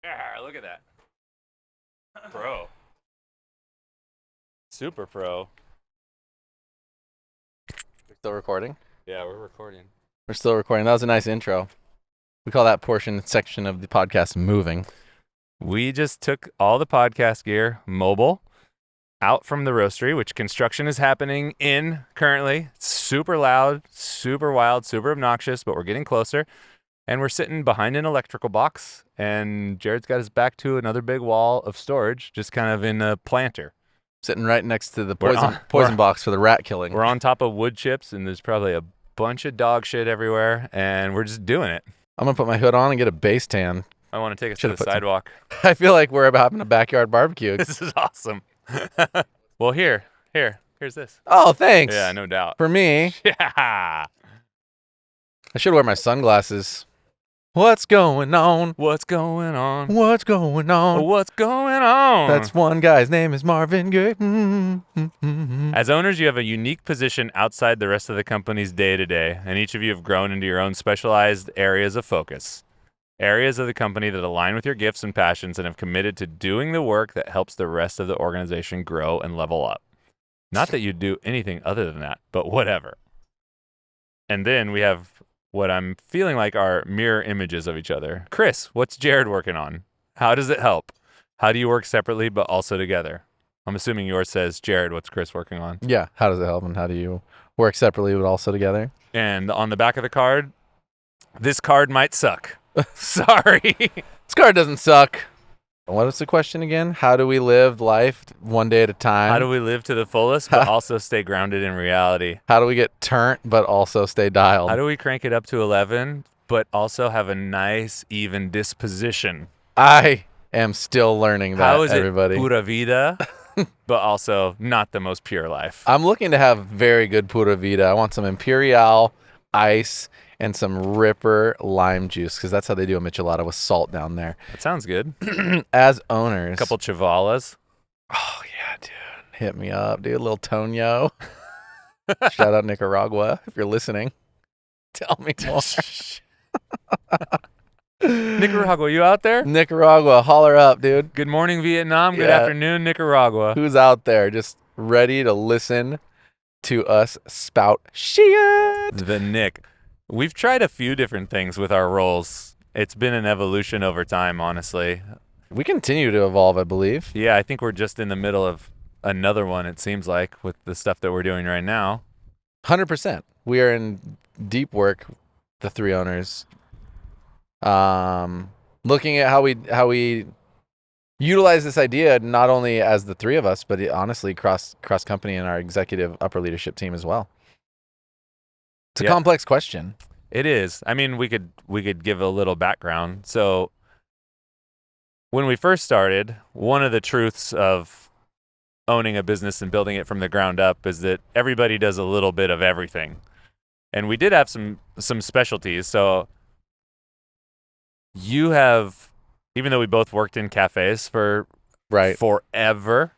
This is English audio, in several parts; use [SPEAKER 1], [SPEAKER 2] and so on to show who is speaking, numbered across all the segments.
[SPEAKER 1] Yeah, look at that. Pro. Super pro.
[SPEAKER 2] We're still recording?
[SPEAKER 1] Yeah, we're recording.
[SPEAKER 2] We're still recording. That was a nice intro. We call that section of the podcast moving.
[SPEAKER 1] We just took all the podcast gear, mobile, out from the roastery, which construction is happening in currently. It's super loud, super wild, super obnoxious, but we're getting closer. And we're sitting behind an electrical box, and Jared's got his back to another big wall of storage, just kind of in a planter.
[SPEAKER 2] Sitting right next to the
[SPEAKER 1] We're
[SPEAKER 2] poison box for the rat killing.
[SPEAKER 1] We're on top of wood chips, and there's probably a bunch of dog shit everywhere, and we're just doing it.
[SPEAKER 2] I'm going to put my hood on and get a base tan.
[SPEAKER 1] I want to take us to the sidewalk.
[SPEAKER 2] I feel like we're about having a backyard barbecue.
[SPEAKER 1] This is awesome. Well, here's this.
[SPEAKER 2] Oh, thanks.
[SPEAKER 1] Yeah, no doubt.
[SPEAKER 2] For me,
[SPEAKER 1] Yeah.
[SPEAKER 2] I should wear my sunglasses. What's going on?
[SPEAKER 1] What's going on?
[SPEAKER 2] What's going on?
[SPEAKER 1] What's going on?
[SPEAKER 2] That's one guy's name is Marvin Gaye.
[SPEAKER 1] As owners, you have a unique position outside the rest of the company's day-to-day, and each of you have grown into your own specialized areas of focus. Areas of the company that align with your gifts and passions and have committed to doing the work that helps the rest of the organization grow and level up. Not that you do anything other than that, but whatever. And then we have what I'm feeling like are mirror images of each other. Chris, what's Jared working on? How does it help? How do you work separately but also together? I'm assuming yours says, Jared, what's Chris working on?
[SPEAKER 2] Yeah, how does it help and how do you work separately but also together?
[SPEAKER 1] And on the back of the card, this card might suck. Sorry.
[SPEAKER 2] This card doesn't suck. What is the question again? How do we live life one day at a time?
[SPEAKER 1] How do we live to the fullest but also stay grounded in reality?
[SPEAKER 2] How do we get turnt but also stay dialed?
[SPEAKER 1] How do we crank it up to 11 but also have a nice, even disposition?
[SPEAKER 2] I am still learning that,
[SPEAKER 1] How is
[SPEAKER 2] everybody.
[SPEAKER 1] it pura vida, but also not the most pure life?
[SPEAKER 2] I'm looking to have very good pura vida. I want some Imperial ice and some Ripper lime juice because that's how they do a michelada with salt down there.
[SPEAKER 1] That sounds good.
[SPEAKER 2] As owners.
[SPEAKER 1] A couple chavalas.
[SPEAKER 2] Oh, yeah, dude. Hit me up, dude. A little Tonyo. Shout out Nicaragua if you're listening. Tell me more.
[SPEAKER 1] Nicaragua, you out there?
[SPEAKER 2] Nicaragua, holler up, dude.
[SPEAKER 1] Good morning, Vietnam. Good
[SPEAKER 2] Yeah.
[SPEAKER 1] afternoon, Nicaragua.
[SPEAKER 2] Who's out there just ready to listen to us spout shit?
[SPEAKER 1] The Nick. We've tried a few different things with our roles. It's been an evolution over time, honestly.
[SPEAKER 2] We continue to evolve, I believe.
[SPEAKER 1] Yeah, I think we're just in the middle of another one, it seems like, with the stuff that we're doing right now.
[SPEAKER 2] 100%. We are in deep work, the three owners. Looking at how we utilize this idea not only as the three of us, but honestly cross company and our executive upper leadership team as well. It's a complex question.
[SPEAKER 1] It is. I mean, we could give a little background. So when we first started, one of the truths of owning a business and building it from the ground up is that everybody does a little bit of everything. And we did have some specialties. So you have, even though we both worked in cafes for forever,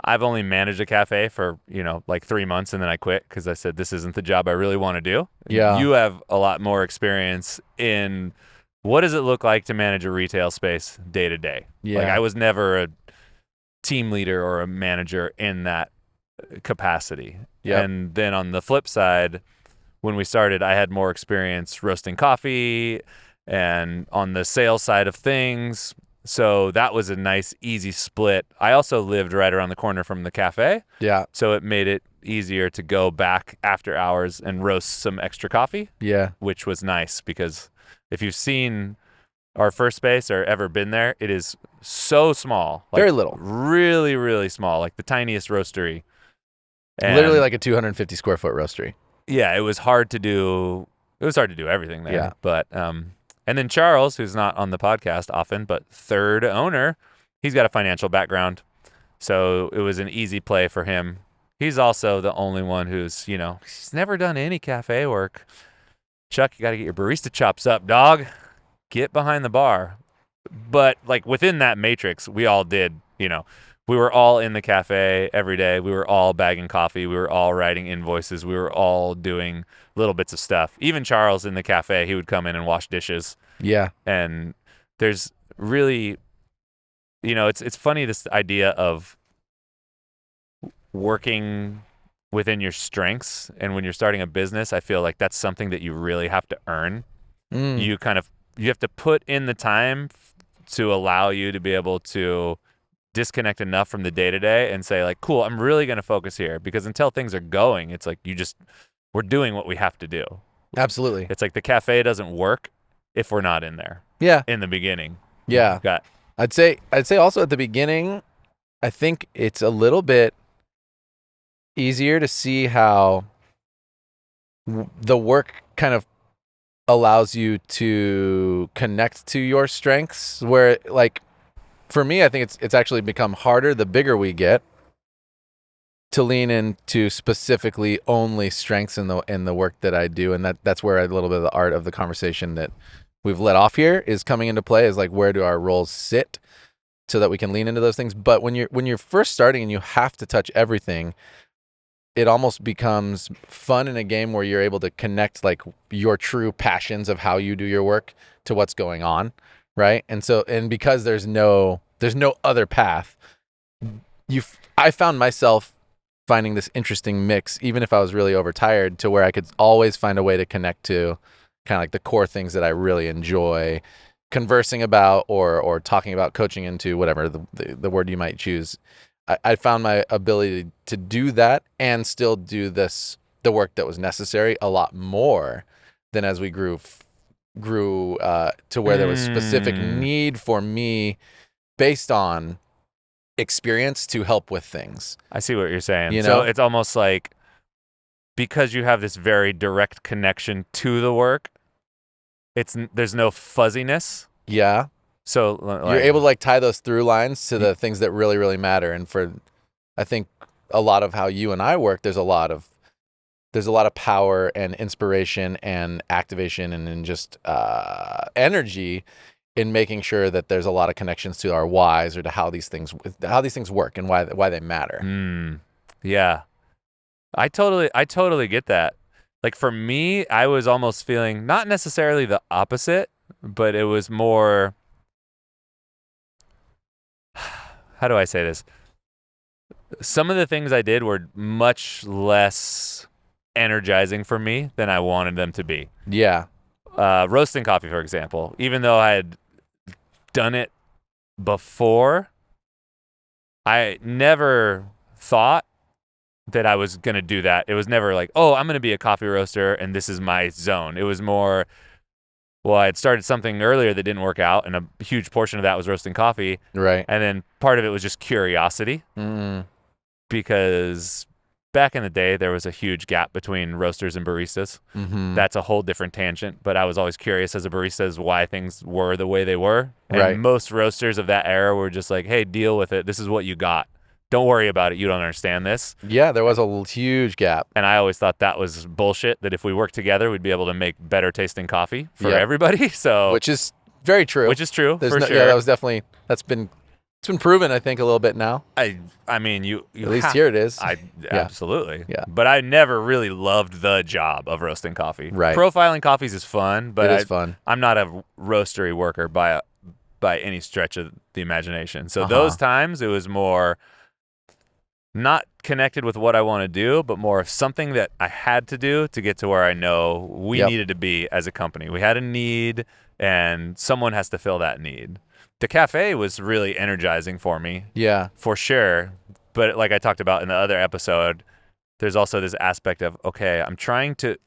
[SPEAKER 1] I've only managed a cafe for, like 3 months, and then I quit because I said, this isn't the job I really want to do.
[SPEAKER 2] Yeah.
[SPEAKER 1] You have a lot more experience in what does it look like to manage a retail space day to day.
[SPEAKER 2] Yeah.
[SPEAKER 1] Like I was never a team leader or a manager in that capacity.
[SPEAKER 2] Yep.
[SPEAKER 1] And then on the flip side, when we started, I had more experience roasting coffee and on the sales side of things. So that was a nice, easy split. I also lived right around the corner from the cafe.
[SPEAKER 2] Yeah.
[SPEAKER 1] So it made it easier to go back after hours and roast some extra coffee.
[SPEAKER 2] Yeah.
[SPEAKER 1] Which was nice because if you've seen our first space or ever been there, it is so small.
[SPEAKER 2] Very little.
[SPEAKER 1] Really, really small. Like the tiniest roastery. And
[SPEAKER 2] literally like a 250 square foot roastery.
[SPEAKER 1] Yeah, it was hard to do. It was hard to do everything there.
[SPEAKER 2] Yeah.
[SPEAKER 1] But and then Charles, who's not on the podcast often, but third owner, he's got a financial background. So it was an easy play for him. He's also the only one who's, he's never done any cafe work. Chuck, you got to get your barista chops up, dog. Get behind the bar. But like within that matrix, we all did, we were all in the cafe every day. We were all bagging coffee. We were all writing invoices. We were all doing little bits of stuff. Even Charles in the cafe, he would come in and wash dishes.
[SPEAKER 2] Yeah.
[SPEAKER 1] And there's really, it's funny, this idea of working within your strengths. And when you're starting a business, I feel like that's something that you really have to earn. You have to put in the time to allow you to be able to disconnect enough from the day-to-day and say, like, cool, I'm really going to focus here, because until things are going, it's like we're doing what we have to do.
[SPEAKER 2] Absolutely.
[SPEAKER 1] It's like the cafe doesn't work if we're not in there.
[SPEAKER 2] Yeah.
[SPEAKER 1] In the beginning.
[SPEAKER 2] Yeah. I'd say also at the beginning, I think it's a little bit easier to see how the work kind of allows you to connect to your strengths, where, like, for me, I think it's actually become harder the bigger we get to lean into specifically only strengths in the work that I do. And that's where a little bit of the art of the conversation that we've let off here is coming into play, is like, where do our roles sit so that we can lean into those things. But when you're first starting and you have to touch everything, it almost becomes fun in a game where you're able to connect, like, your true passions of how you do your work to what's going on, right? And because there's no other path, I found myself finding this interesting mix, even if I was really overtired, to where I could always find a way to connect to kind of like the core things that I really enjoy conversing about or talking about, coaching into, whatever the word you might choose. I found my ability to do that and still do the work that was necessary a lot more than as we grew to where there was specific need for me based on experience to help with things.
[SPEAKER 1] I see what you're saying. So it's almost like, because you have this very direct connection to the work, there's no fuzziness.
[SPEAKER 2] Yeah.
[SPEAKER 1] So
[SPEAKER 2] you're able to, like, tie those through lines to the things that really, really matter. And I think a lot of how you and I work, there's a lot of power and inspiration and activation and just energy in making sure that there's a lot of connections to our whys, or to how these things work and why they matter.
[SPEAKER 1] Yeah. I totally get that. Like, for me, I was almost feeling not necessarily the opposite, but it was more, how do I say this? Some of the things I did were much less energizing for me than I wanted them to be.
[SPEAKER 2] Yeah.
[SPEAKER 1] Roasting coffee, for example, even though I had done it before, I never thought that I was going to do that. It was never like, oh, I'm going to be a coffee roaster and this is my zone. It was more, well, I had started something earlier that didn't work out, and a huge portion of that was roasting coffee.
[SPEAKER 2] Right.
[SPEAKER 1] And then part of it was just curiosity, because back in the day, there was a huge gap between roasters and baristas. That's a whole different tangent, but I was always curious as a barista as why things were the way they were. And most roasters of that era were just like, hey, deal with it. This is what you got. Don't worry about it. You don't understand this.
[SPEAKER 2] Yeah, there was a huge gap.
[SPEAKER 1] And I always thought that was bullshit, that if we worked together, we'd be able to make better tasting coffee for everybody. So,
[SPEAKER 2] which is very true.
[SPEAKER 1] Which is true, for sure.
[SPEAKER 2] Yeah, it's been proven, I think, a little bit now.
[SPEAKER 1] I mean, you
[SPEAKER 2] at least here it is.
[SPEAKER 1] Absolutely.
[SPEAKER 2] Yeah.
[SPEAKER 1] But I never really loved the job of roasting coffee.
[SPEAKER 2] Right.
[SPEAKER 1] Profiling coffees is fun, but
[SPEAKER 2] it is fun.
[SPEAKER 1] I'm not a roastery worker by any stretch of the imagination. So those times it was more not connected with what I want to do, but more of something that I had to do to get to where I know we needed to be as a company. We had a need, and someone has to fill that need. The cafe was really energizing for me.
[SPEAKER 2] Yeah.
[SPEAKER 1] For sure. But like I talked about in the other episode, there's also this aspect of, okay, I'm trying to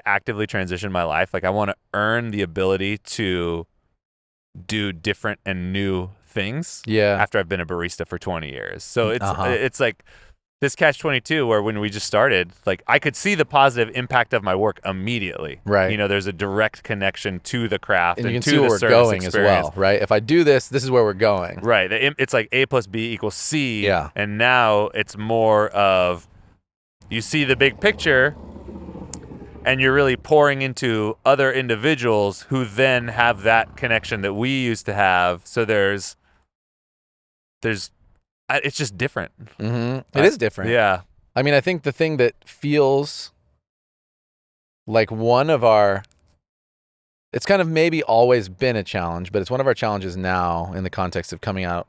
[SPEAKER 1] actively transition my life. Like, I want to earn the ability to do different and new things after I've been a barista for 20 years. So it's like this catch-22 where when we just started, like, I could see the positive impact of my work immediately.
[SPEAKER 2] Right.
[SPEAKER 1] There's a direct connection to the craft and
[SPEAKER 2] you can
[SPEAKER 1] to
[SPEAKER 2] see
[SPEAKER 1] the
[SPEAKER 2] where we're
[SPEAKER 1] service
[SPEAKER 2] going
[SPEAKER 1] experience.
[SPEAKER 2] as well, right? If I do this is where we're going.
[SPEAKER 1] Right. It's like A plus B equals C.
[SPEAKER 2] Yeah.
[SPEAKER 1] And now it's more of, you see the big picture, and you're really pouring into other individuals who then have that connection that we used to have. So there's it's just different.
[SPEAKER 2] It is different.
[SPEAKER 1] Yeah.
[SPEAKER 2] I mean, I think the thing that feels like one of our it's kind of maybe always been a challenge, but it's one of our challenges now in the context of coming out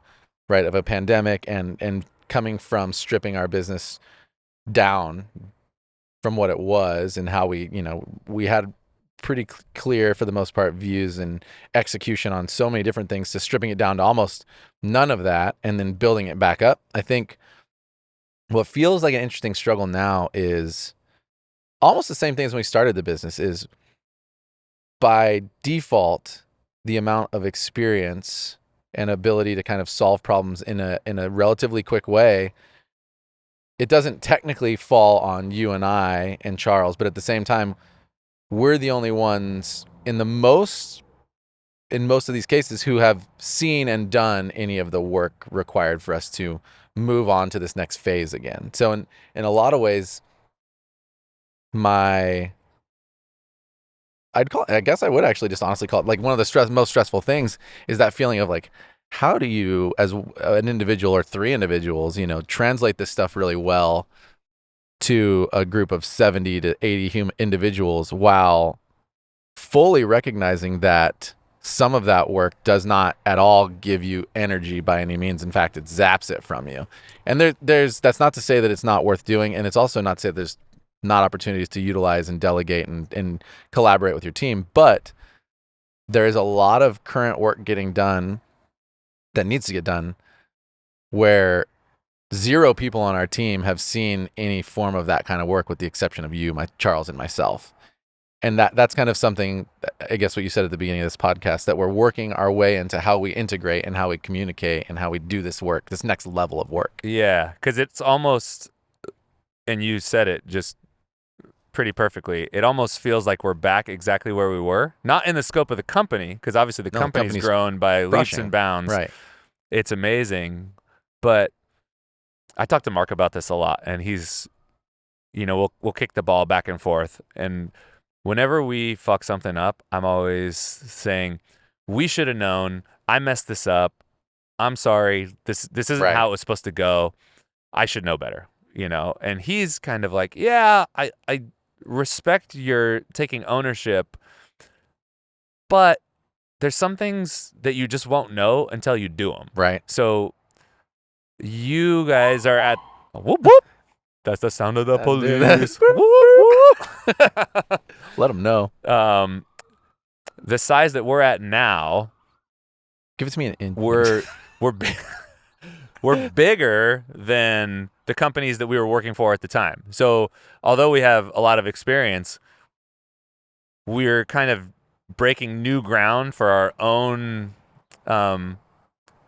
[SPEAKER 2] right of a pandemic and coming from stripping our business down from what it was and how we had pretty clear for the most part views and execution on so many different things to stripping it down to almost none of that and then building it back up. I think what feels like an interesting struggle now is almost the same thing as when we started the business is by default, the amount of experience and ability to kind of solve problems in a relatively quick way, it doesn't technically fall on you and I and Charles, but at the same time, we're the only ones in most of these cases who have seen and done any of the work required for us to move on to this next phase again. So in a lot of ways, I guess I would actually just honestly call it like one of the most stressful things is that feeling of like, how do you, as an individual or three individuals, translate this stuff really well to a group of 70 to 80 individuals while fully recognizing that some of that work does not at all give you energy by any means. In fact, it zaps it from you. And that's not to say that it's not worth doing. And it's also not to say there's not opportunities to utilize and delegate and collaborate with your team. But there is a lot of current work getting done that needs to get done where 0 people on our team have seen any form of that kind of work with the exception of you, Charles, and myself. And that's kind of something, I guess what you said at the beginning of this podcast, that we're working our way into how we integrate and how we communicate and how we do this work, this next level of work.
[SPEAKER 1] Yeah, because it's almost, and you said it just pretty perfectly, it almost feels like we're back exactly where we were. Not in the scope of the company, because obviously the company's grown by leaps and bounds.
[SPEAKER 2] Right.
[SPEAKER 1] It's amazing. But I talked to Mark about this a lot, and he's, we'll kick the ball back and forth. And whenever we fuck something up, I'm always saying, we should have known. I messed this up. I'm sorry. This isn't
[SPEAKER 2] Right.
[SPEAKER 1] how it was supposed to go. I should know better, And he's kind of like, yeah, I respect your taking ownership, but there's some things that you just won't know until you do them.
[SPEAKER 2] Right.
[SPEAKER 1] So you guys are at whoop whoop. That's the sound of the police. Whoop, whoop.
[SPEAKER 2] Let them know.
[SPEAKER 1] The size that we're at now,
[SPEAKER 2] give it to me an inch.
[SPEAKER 1] We're bigger than the companies that we were working for at the time. So although we have a lot of experience, we're kind of breaking new ground for our own.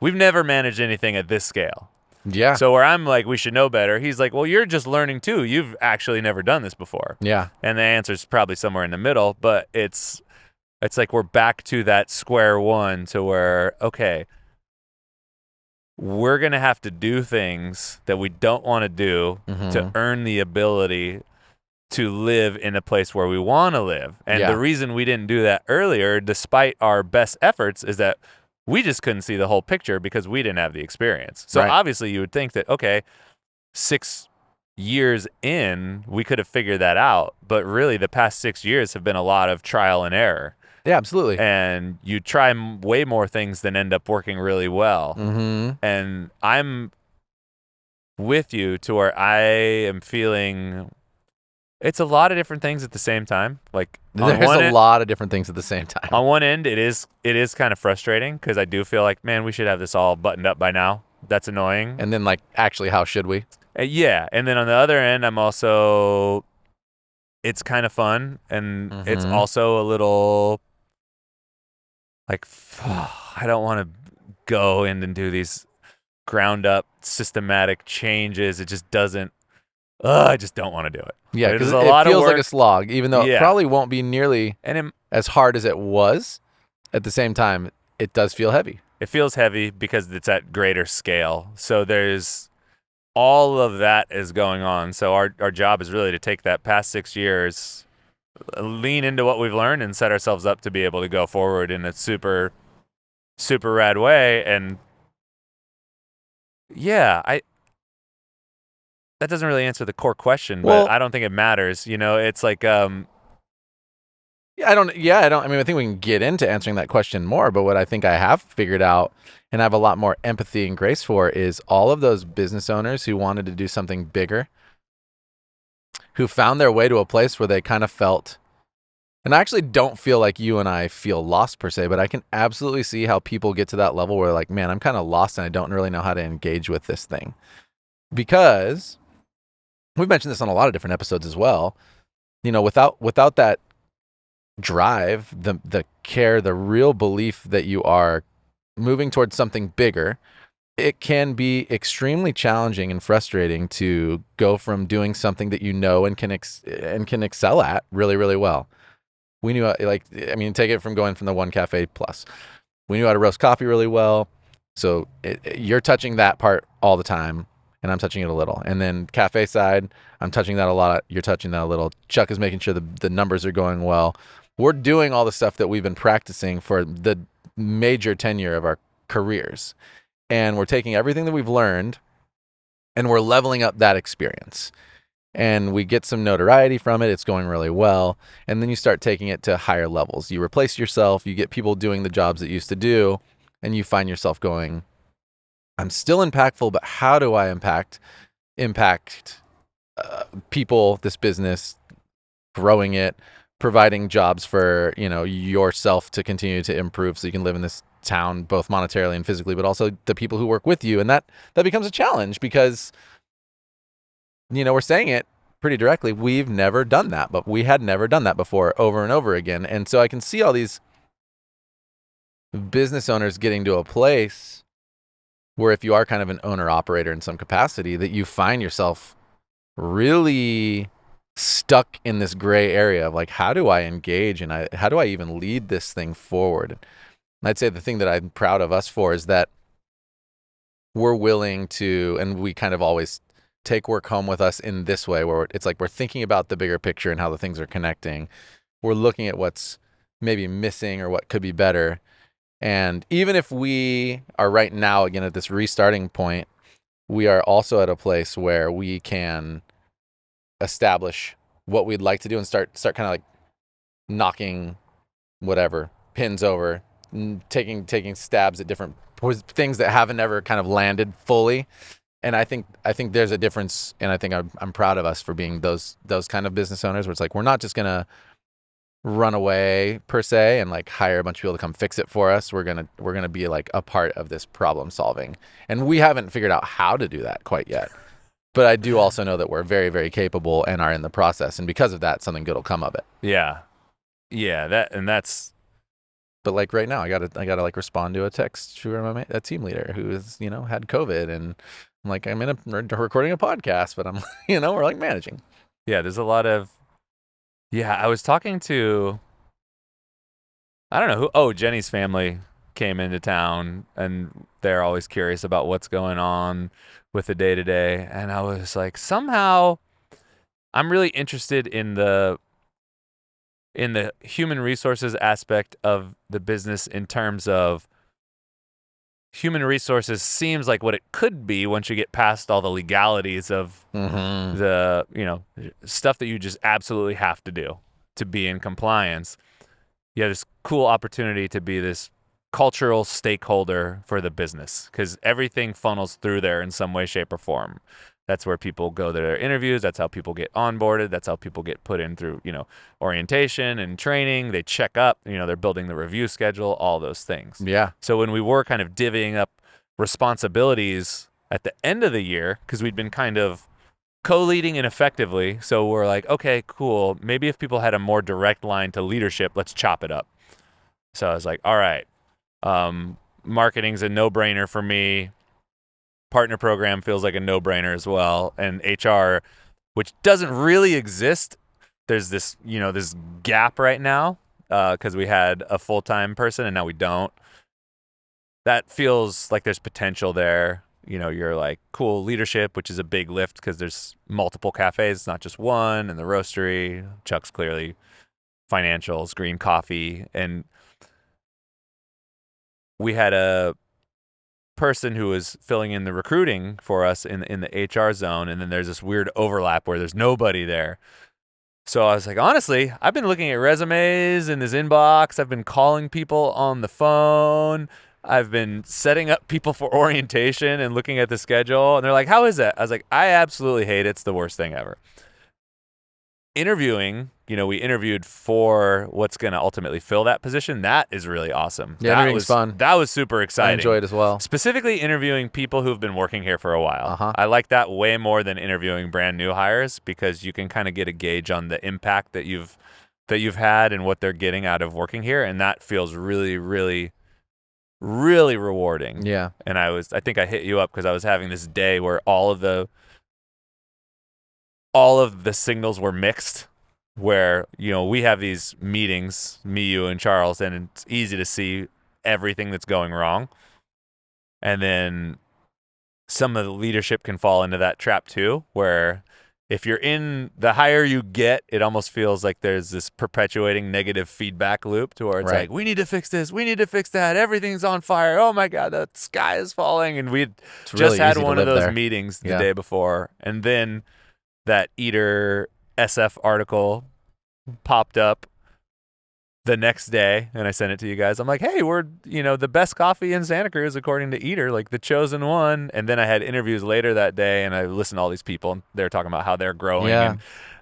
[SPEAKER 1] We've never managed anything at this scale.
[SPEAKER 2] Yeah.
[SPEAKER 1] So where I'm like, we should know better, he's like, well, you're just learning too. You've actually never done this before.
[SPEAKER 2] Yeah.
[SPEAKER 1] And the answer's probably somewhere in the middle, but it's like we're back to that square one to where, okay, we're going to have to do things that we don't want to do to earn the ability to live in a place where we want to live. And the reason we didn't do that earlier, despite our best efforts, is that we just couldn't see the whole picture because we didn't have the experience. So obviously you would think that, okay, 6 years in, we could have figured that out. But really the past 6 years have been a lot of trial and error.
[SPEAKER 2] Yeah, absolutely.
[SPEAKER 1] And you try way more things than end up working really well. And I'm with you to where I am feeling it's a lot of different things at the same time. Like
[SPEAKER 2] there's a lot of different things at the same time.
[SPEAKER 1] On one end, it is kind of frustrating because I do feel like, man, we should have this all buttoned up by now. That's annoying.
[SPEAKER 2] And then like, actually, how should we?
[SPEAKER 1] Yeah. And then on the other end, I'm also, it's kind of fun. And it's also a little like, I don't want to go in and do these ground up systematic changes. It just doesn't, I just don't want to do it.
[SPEAKER 2] Yeah, because it feels like a slog, even though it probably won't be nearly as hard as it was. At the same time, it does feel heavy.
[SPEAKER 1] It feels heavy because it's at greater scale. So there's all of that is going on. So our job is really to take that past 6 years, lean into what we've learned, and set ourselves up to be able to go forward in a super, super rad way. And yeah, that doesn't really answer the core question, but I don't think it matters. It's like
[SPEAKER 2] I don't. Yeah, I don't. I mean, I think we can get into answering that question more. But what I think I have figured out, and I have a lot more empathy and grace for, is all of those business owners who wanted to do something bigger, who found their way to a place where they kind of felt. And I actually don't feel like you and I feel lost per se, but I can absolutely see how people get to that level where like, man, I'm kind of lost and I don't really know how to engage with this thing. Because we've mentioned this on a lot of different episodes as well. Without that drive, the care, the real belief that you are moving towards something bigger, it can be extremely challenging and frustrating to go from doing something that you know and can excel at really, really well. We knew, take it from going from the one cafe plus. We knew how to roast coffee really well. So you're touching that part all the time, and I'm touching it a little. And then cafe side, I'm touching that a lot. You're touching that a little. Chuck is making sure the numbers are going well. We're doing all the stuff that we've been practicing for the major tenure of our careers. And we're taking everything that we've learned and we're leveling up that experience. And we get some notoriety from it. It's going really well. And then you start taking it to higher levels. You replace yourself, you get people doing the jobs that you used to do, and you find yourself going, I'm still impactful, but how do I impact people, this business, growing it, providing jobs for, yourself to continue to improve so you can live in this town, both monetarily and physically, but also the people who work with you. And that becomes a challenge because we're saying it pretty directly. We've never done that, but we had never done that before over and over again. And so I can see all these business owners getting to a place where if you are kind of an owner operator in some capacity, that you find yourself really stuck in this gray area of like, how do I engage and how do I even lead this thing forward? And I'd say the thing that I'm proud of us for is that we're willing to, and we kind of always take work home with us in this way, where it's like we're thinking about the bigger picture and how the things are connecting. We're looking at what's maybe missing or what could be better. And even if we are right now, again, at this restarting point, we are also at a place where we can establish what we'd like to do and start kind of like knocking whatever pins over, taking stabs at different things that haven't ever kind of landed fully. And I think there's a difference, and I think I'm proud of us for being those kind of business owners where it's like we're not just gonna run away per se and like hire a bunch of people to come fix it for us. We're gonna be like a part of this problem solving, and we haven't figured out how to do that quite yet. But I do also know that we're very, very capable and are in the process, and because of that, something good will come of it.
[SPEAKER 1] Yeah. That's.
[SPEAKER 2] But like right now, I gotta like respond to a text to a team leader who is had COVID, and I'm like, I'm recording a podcast, but I'm we're like managing.
[SPEAKER 1] Yeah, there's a lot of. Yeah, I was talking to. I don't know who. Oh, Jenny's family came into town, and they're always curious about what's going on with the day to day. And I was like, somehow, I'm really interested in the human resources aspect of the business in terms of human resources seems like what it could be once you get past all the legalities of the stuff that you just absolutely have to do to be in compliance. You have this cool opportunity to be this cultural stakeholder for the business because everything funnels through there in some way, shape, or form. That's where people go to their interviews. That's how people get onboarded. That's how people get put in through, orientation and training. They check up, they're building the review schedule, all those things.
[SPEAKER 2] Yeah.
[SPEAKER 1] So when we were kind of divvying up responsibilities at the end of the year, because we'd been kind of co-leading ineffectively, so we're like, okay, cool. Maybe if people had a more direct line to leadership, let's chop it up. So I was like, all right, marketing's a no-brainer for me. Partner program feels like a no-brainer as well. And HR, which doesn't really exist. There's this, this gap right now because we had a full-time person and now we don't. That feels like there's potential there. You're like, cool, leadership, which is a big lift because there's multiple cafes, it's not just one, and the roastery. Chuck's clearly financials, green coffee. And we had a person who was filling in the recruiting for us in the HR zone, and then there's this weird overlap where there's nobody there. So I was like, honestly, I've been looking at resumes in his inbox. I've been calling people on the phone. I've been setting up people for orientation and looking at the schedule. And they're like, how is that? I was like, I absolutely hate it. It's the worst thing ever. Interviewing, we interviewed for what's going to ultimately fill that position. That is really awesome.
[SPEAKER 2] Yeah, interviewing's fun.
[SPEAKER 1] That was super exciting.
[SPEAKER 2] I enjoy it as well.
[SPEAKER 1] Specifically interviewing people who've been working here for a while.
[SPEAKER 2] Uh-huh.
[SPEAKER 1] I like that way more than interviewing brand new hires because you can kind of get a gauge on the impact that you've had and what they're getting out of working here, and that feels really, really, really rewarding.
[SPEAKER 2] Yeah.
[SPEAKER 1] And I think I hit you up because I was having this day where all of the signals were mixed, where we have these meetings, me, you, and Charles, and it's easy to see everything that's going wrong, and then some of the leadership can fall into that trap too, where if you're in the higher you get, it almost feels like there's this perpetuating negative feedback loop to where it's like, we need to fix this, we need to fix that, everything's on fire, oh my god, the sky is falling. And we'd just had one of those meetings the day before, and then that Eater SF article popped up the next day, and I sent it to you guys. I'm like, hey, we're the best coffee in Santa Cruz according to Eater, like the chosen one. And then I had interviews later that day, and I listened to all these people, and they're talking about how they're growing.
[SPEAKER 2] Yeah.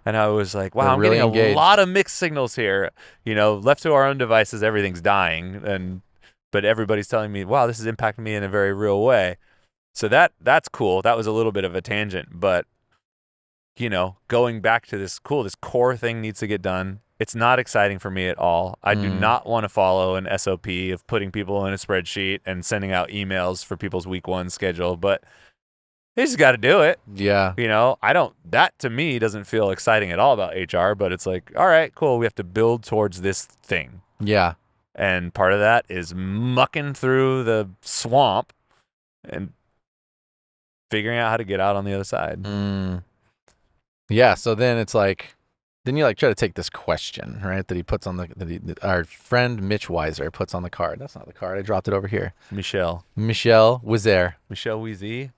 [SPEAKER 1] And I was like, wow,
[SPEAKER 2] They're
[SPEAKER 1] I'm
[SPEAKER 2] really
[SPEAKER 1] getting
[SPEAKER 2] engaged.
[SPEAKER 1] a lot of mixed signals here. Left to our own devices, everything's dying, but everybody's telling me, wow, this is impacting me in a very real way. So that's cool. That was a little bit of a tangent, but going back to this core thing needs to get done. It's not exciting for me at all. I do not want to follow an SOP of putting people in a spreadsheet and sending out emails for people's week 1 schedule, but they just got to do it.
[SPEAKER 2] Yeah.
[SPEAKER 1] That to me doesn't feel exciting at all about HR, but it's like, all right, cool. We have to build towards this thing.
[SPEAKER 2] Yeah.
[SPEAKER 1] And part of that is mucking through the swamp and figuring out how to get out on the other side.
[SPEAKER 2] Yeah, so then it's like, then you try to take this question, right, that he puts on our friend Mitch Weiser puts on the card. That's not the card. I dropped it over here.
[SPEAKER 1] Michelle
[SPEAKER 2] Weiser.
[SPEAKER 1] Michelle Weezy.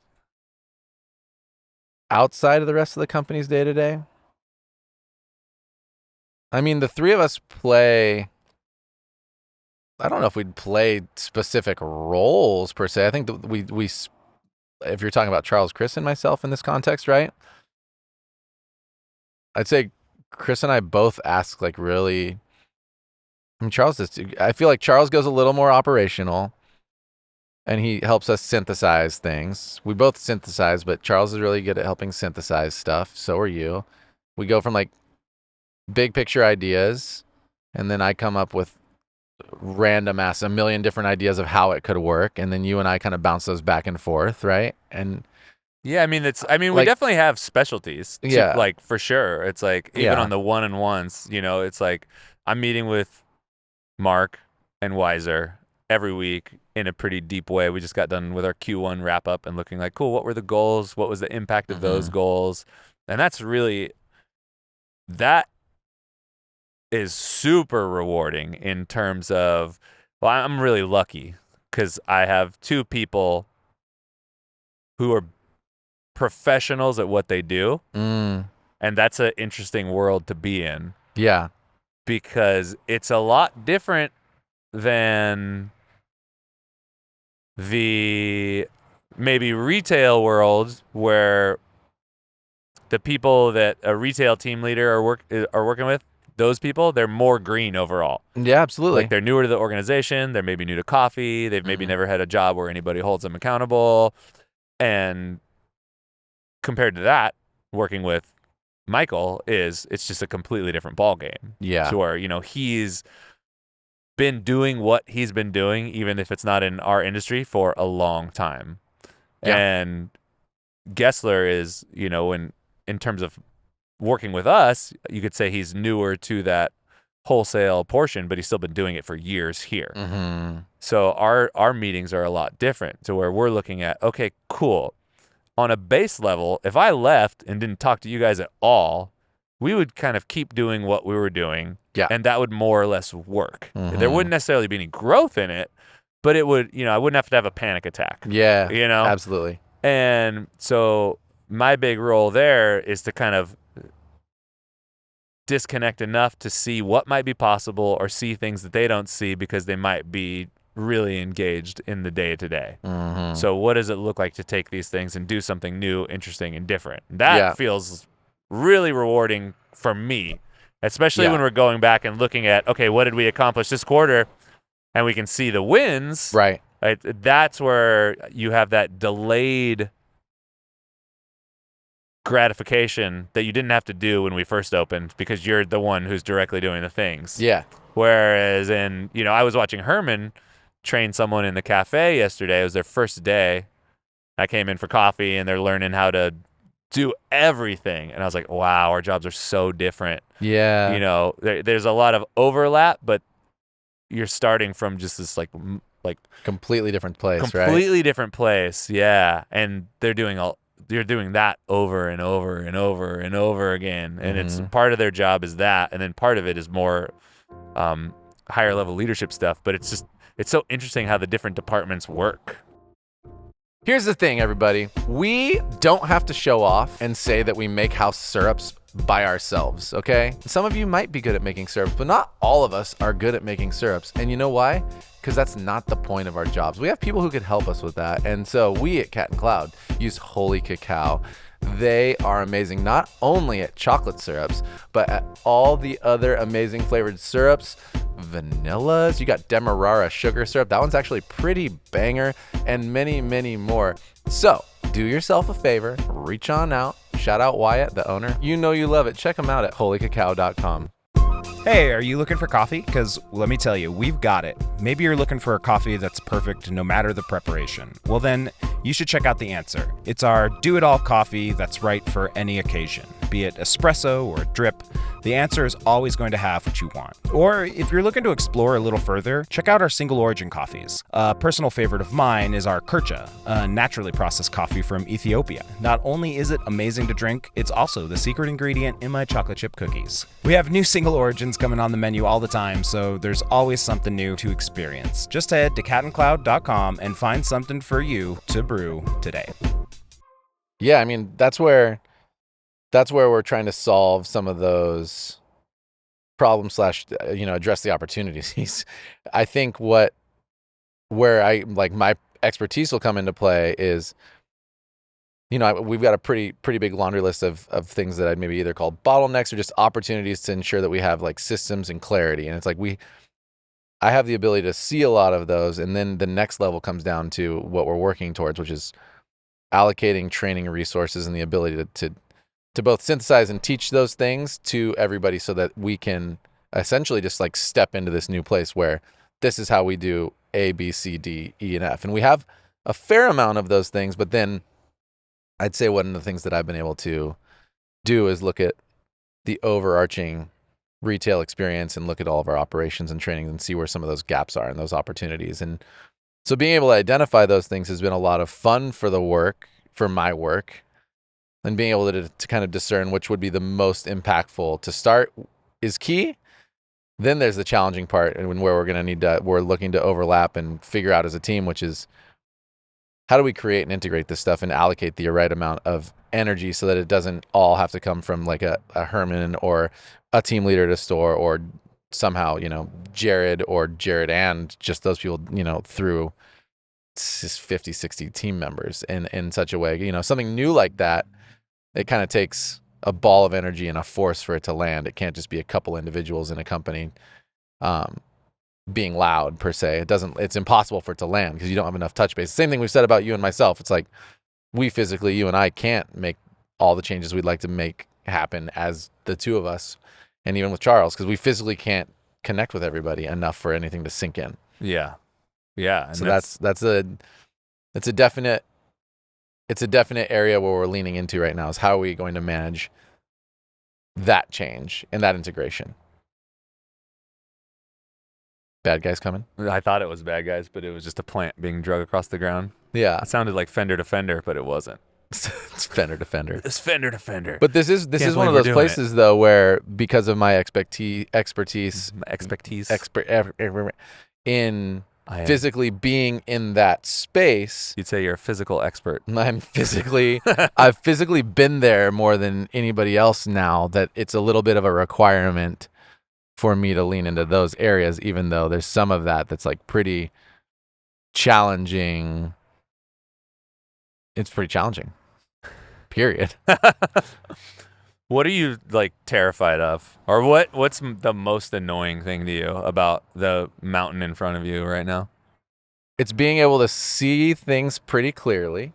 [SPEAKER 2] Outside of the rest of the company's day-to-day, I mean, the three of us play, I don't know if we'd play specific roles per se. I think that we if you're talking about Charles, Chris, and myself in this context, right? I'd say Chris and I both ask really. I mean, I feel like Charles goes a little more operational, and he helps us synthesize things. We both synthesize, but Charles is really good at helping synthesize stuff. So are you. We go from big picture ideas, and then I come up with random ass a million different ideas of how it could work, and then you and I kind of bounce those back and forth, right? And
[SPEAKER 1] yeah, I mean, we definitely have specialties.
[SPEAKER 2] Yeah.
[SPEAKER 1] For sure. It's like, even on the one-on-ones, it's like I'm meeting with Mark and Weiser every week in a pretty deep way. We just got done with our Q1 wrap-up and looking like, cool, what were the goals? What was the impact of those goals? And that is super rewarding in terms of, well, I'm really lucky because I have 2 people who are professionals at what they do, and that's an interesting world to be in.
[SPEAKER 2] Yeah,
[SPEAKER 1] because it's a lot different than the maybe retail world where the people that a retail team leader are working with, those people, they're more green overall.
[SPEAKER 2] Yeah, absolutely.
[SPEAKER 1] Like, they're newer to the organization, they're maybe new to coffee, they've maybe never had a job where anybody holds them accountable, and compared to that, working with Michael it's just a completely different ballgame.
[SPEAKER 2] Yeah.
[SPEAKER 1] So where, he's been doing what he's been doing, even if it's not in our industry, for a long time. Yeah. And Gessler is, in terms of working with us, you could say he's newer to that wholesale portion, but he's still been doing it for years here. So our meetings are a lot different to where we're looking at, okay, cool. On a base level, if I left and didn't talk to you guys at all, we would kind of keep doing what we were doing.
[SPEAKER 2] Yeah.
[SPEAKER 1] And that would more or less work. There wouldn't necessarily be any growth in it, but it would, I wouldn't have to have a panic attack.
[SPEAKER 2] Yeah. Absolutely.
[SPEAKER 1] And so my big role there is to kind of disconnect enough to see what might be possible or see things that they don't see because they might be really engaged in the day-to-day. So what does it look like to take these things and do something new, interesting, and different? That feels really rewarding for me, especially when we're going back and looking at, okay, what did we accomplish this quarter? And we can see the wins.
[SPEAKER 2] Right.
[SPEAKER 1] That's where you have that delayed gratification that you didn't have to do when we first opened because you're the one who's directly doing the things.
[SPEAKER 2] Yeah.
[SPEAKER 1] Whereas I was watching Herman train someone in the cafe yesterday. It was their first day. I came in for coffee and they're learning how to do everything. And I was like, wow, our jobs are so different.
[SPEAKER 2] Yeah.
[SPEAKER 1] There's a lot of overlap, but you're starting from just this like
[SPEAKER 2] completely different place, right?
[SPEAKER 1] Completely different place. Yeah. And you're doing that over and over and over and over again. And it's part of their job is that. And then part of it is more higher level leadership stuff. But it's so interesting how the different departments work.
[SPEAKER 2] Here's the thing, everybody. We don't have to show off and say that we make house syrups by ourselves, okay? Some of you might be good at making syrups, but not all of us are good at making syrups. And you know why? Because that's not the point of our jobs. We have people who could help us with that. And so we at Cat and Cloud use Holy Cacao. They are amazing, not only at chocolate syrups, but at all the other amazing flavored syrups, vanillas. You got Demerara sugar syrup. That one's actually pretty banger, and many, many more. So do yourself a favor, reach on out, shout out Wyatt, the owner. You know you love it. Check them out at holycacao.com.
[SPEAKER 3] Hey, are you looking for coffee? Because let me tell you, we've got it. Maybe you're looking for a coffee that's perfect no matter the preparation. Well then, you should check out The Answer. It's our do-it-all coffee that's right for any occasion. Be it espresso or drip, The Answer is always going to have what you want. Or if you're looking to explore a little further, check out our single origin coffees. A personal favorite of mine is our Kircha, a naturally processed coffee from Ethiopia. Not only is it amazing to drink, it's also the secret ingredient in my chocolate chip cookies. We have new single origins coming on the menu all the time, so there's always something new to experience. Just head to catandcloud.com and find something for you to brew today.
[SPEAKER 2] Yeah, I mean, that's where we're trying to solve some of those problems / address the opportunities. I think where my expertise will come into play is, we've got a pretty big laundry list of things that I'd maybe either call bottlenecks or just opportunities to ensure that we have like systems and clarity. And it's like I have the ability to see a lot of those, and then the next level comes down to what we're working towards, which is allocating training resources and the ability to both synthesize and teach those things to everybody so that we can essentially just like step into this new place where this is how we do A, B, C, D, E, and F. And we have a fair amount of those things, but then I'd say one of the things that I've been able to do is look at the overarching retail experience and look at all of our operations and training and see where some of those gaps are and those opportunities. And so being able to identify those things has been a lot of fun for my work, and being able to kind of discern which would be the most impactful to start is key. Then there's the challenging part, and where we're looking to overlap and figure out as a team, which is how do we create and integrate this stuff and allocate the right amount of energy so that it doesn't all have to come from like a Herman or a team leader at a store, or somehow, Jared and just those people, through 50, 60 team members in such a way, something new like that. It kind of takes a ball of energy and a force for it to land. It can't just be a couple individuals in a company being loud per se. It's impossible for it to land because you don't have enough touch base. Same thing we've said about you and myself. It's like you and I can't make all the changes we'd like to make happen as the two of us, and even with Charles, because we physically can't connect with everybody enough for anything to sink in.
[SPEAKER 1] Yeah. Yeah.
[SPEAKER 2] So it's a definite area where we're leaning into right now, is how are we going to manage that change and that integration. Bad guys coming?
[SPEAKER 1] I thought it was bad guys, but it was just a plant being drug across the ground.
[SPEAKER 2] Yeah.
[SPEAKER 1] It sounded like fender to fender, but it wasn't.
[SPEAKER 2] It's fender to fender.
[SPEAKER 1] It's fender to fender.
[SPEAKER 2] But this is one of those places though where, because of my expertise in physically being in that space.
[SPEAKER 1] You'd say you're a physical expert.
[SPEAKER 2] I've physically been there more than anybody else now, that it's a little bit of a requirement for me to lean into those areas, even though there's some of that that's like pretty challenging. It's pretty challenging. Period.
[SPEAKER 1] What are you like terrified of, or what's the most annoying thing to you about the mountain in front of you right now?
[SPEAKER 2] It's being able to see things pretty clearly,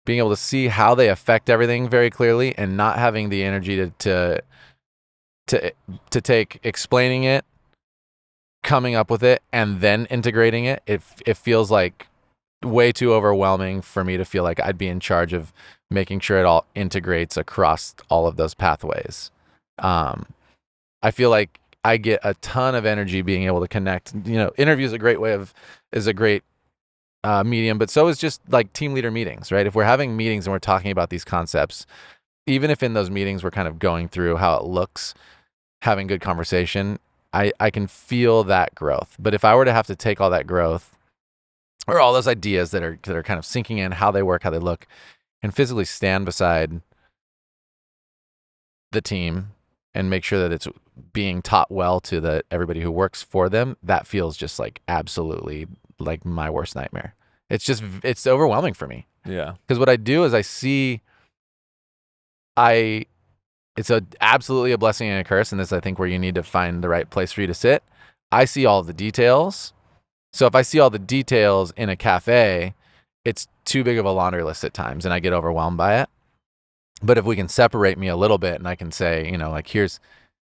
[SPEAKER 2] being able to see how they affect everything very clearly, and not having the energy to take explaining it, coming up with it, and then integrating it. It feels like way too overwhelming for me to feel like I'd be in charge of making sure it all integrates across all of those pathways. I feel like I get a ton of energy being able to connect. Interview is a great medium, but so is just like team leader meetings, right? If we're having meetings and we're talking about these concepts, even if in those meetings we're kind of going through how it looks, having good conversation, I can feel that growth. But if I were to have to take all that growth or all those ideas that are kind of sinking in, how they work, how they look, and physically stand beside the team and make sure that it's being taught well to everybody who works for them, that feels just like absolutely like my worst nightmare. It's overwhelming for me.
[SPEAKER 1] Yeah.
[SPEAKER 2] Because what I do is it's absolutely a blessing and a curse, and this I think where you need to find the right place for you to sit. I see all of the details. So if I see all the details in a cafe, it's too big of a laundry list at times, and I get overwhelmed by it. But if we can separate me a little bit, and I can say, like here's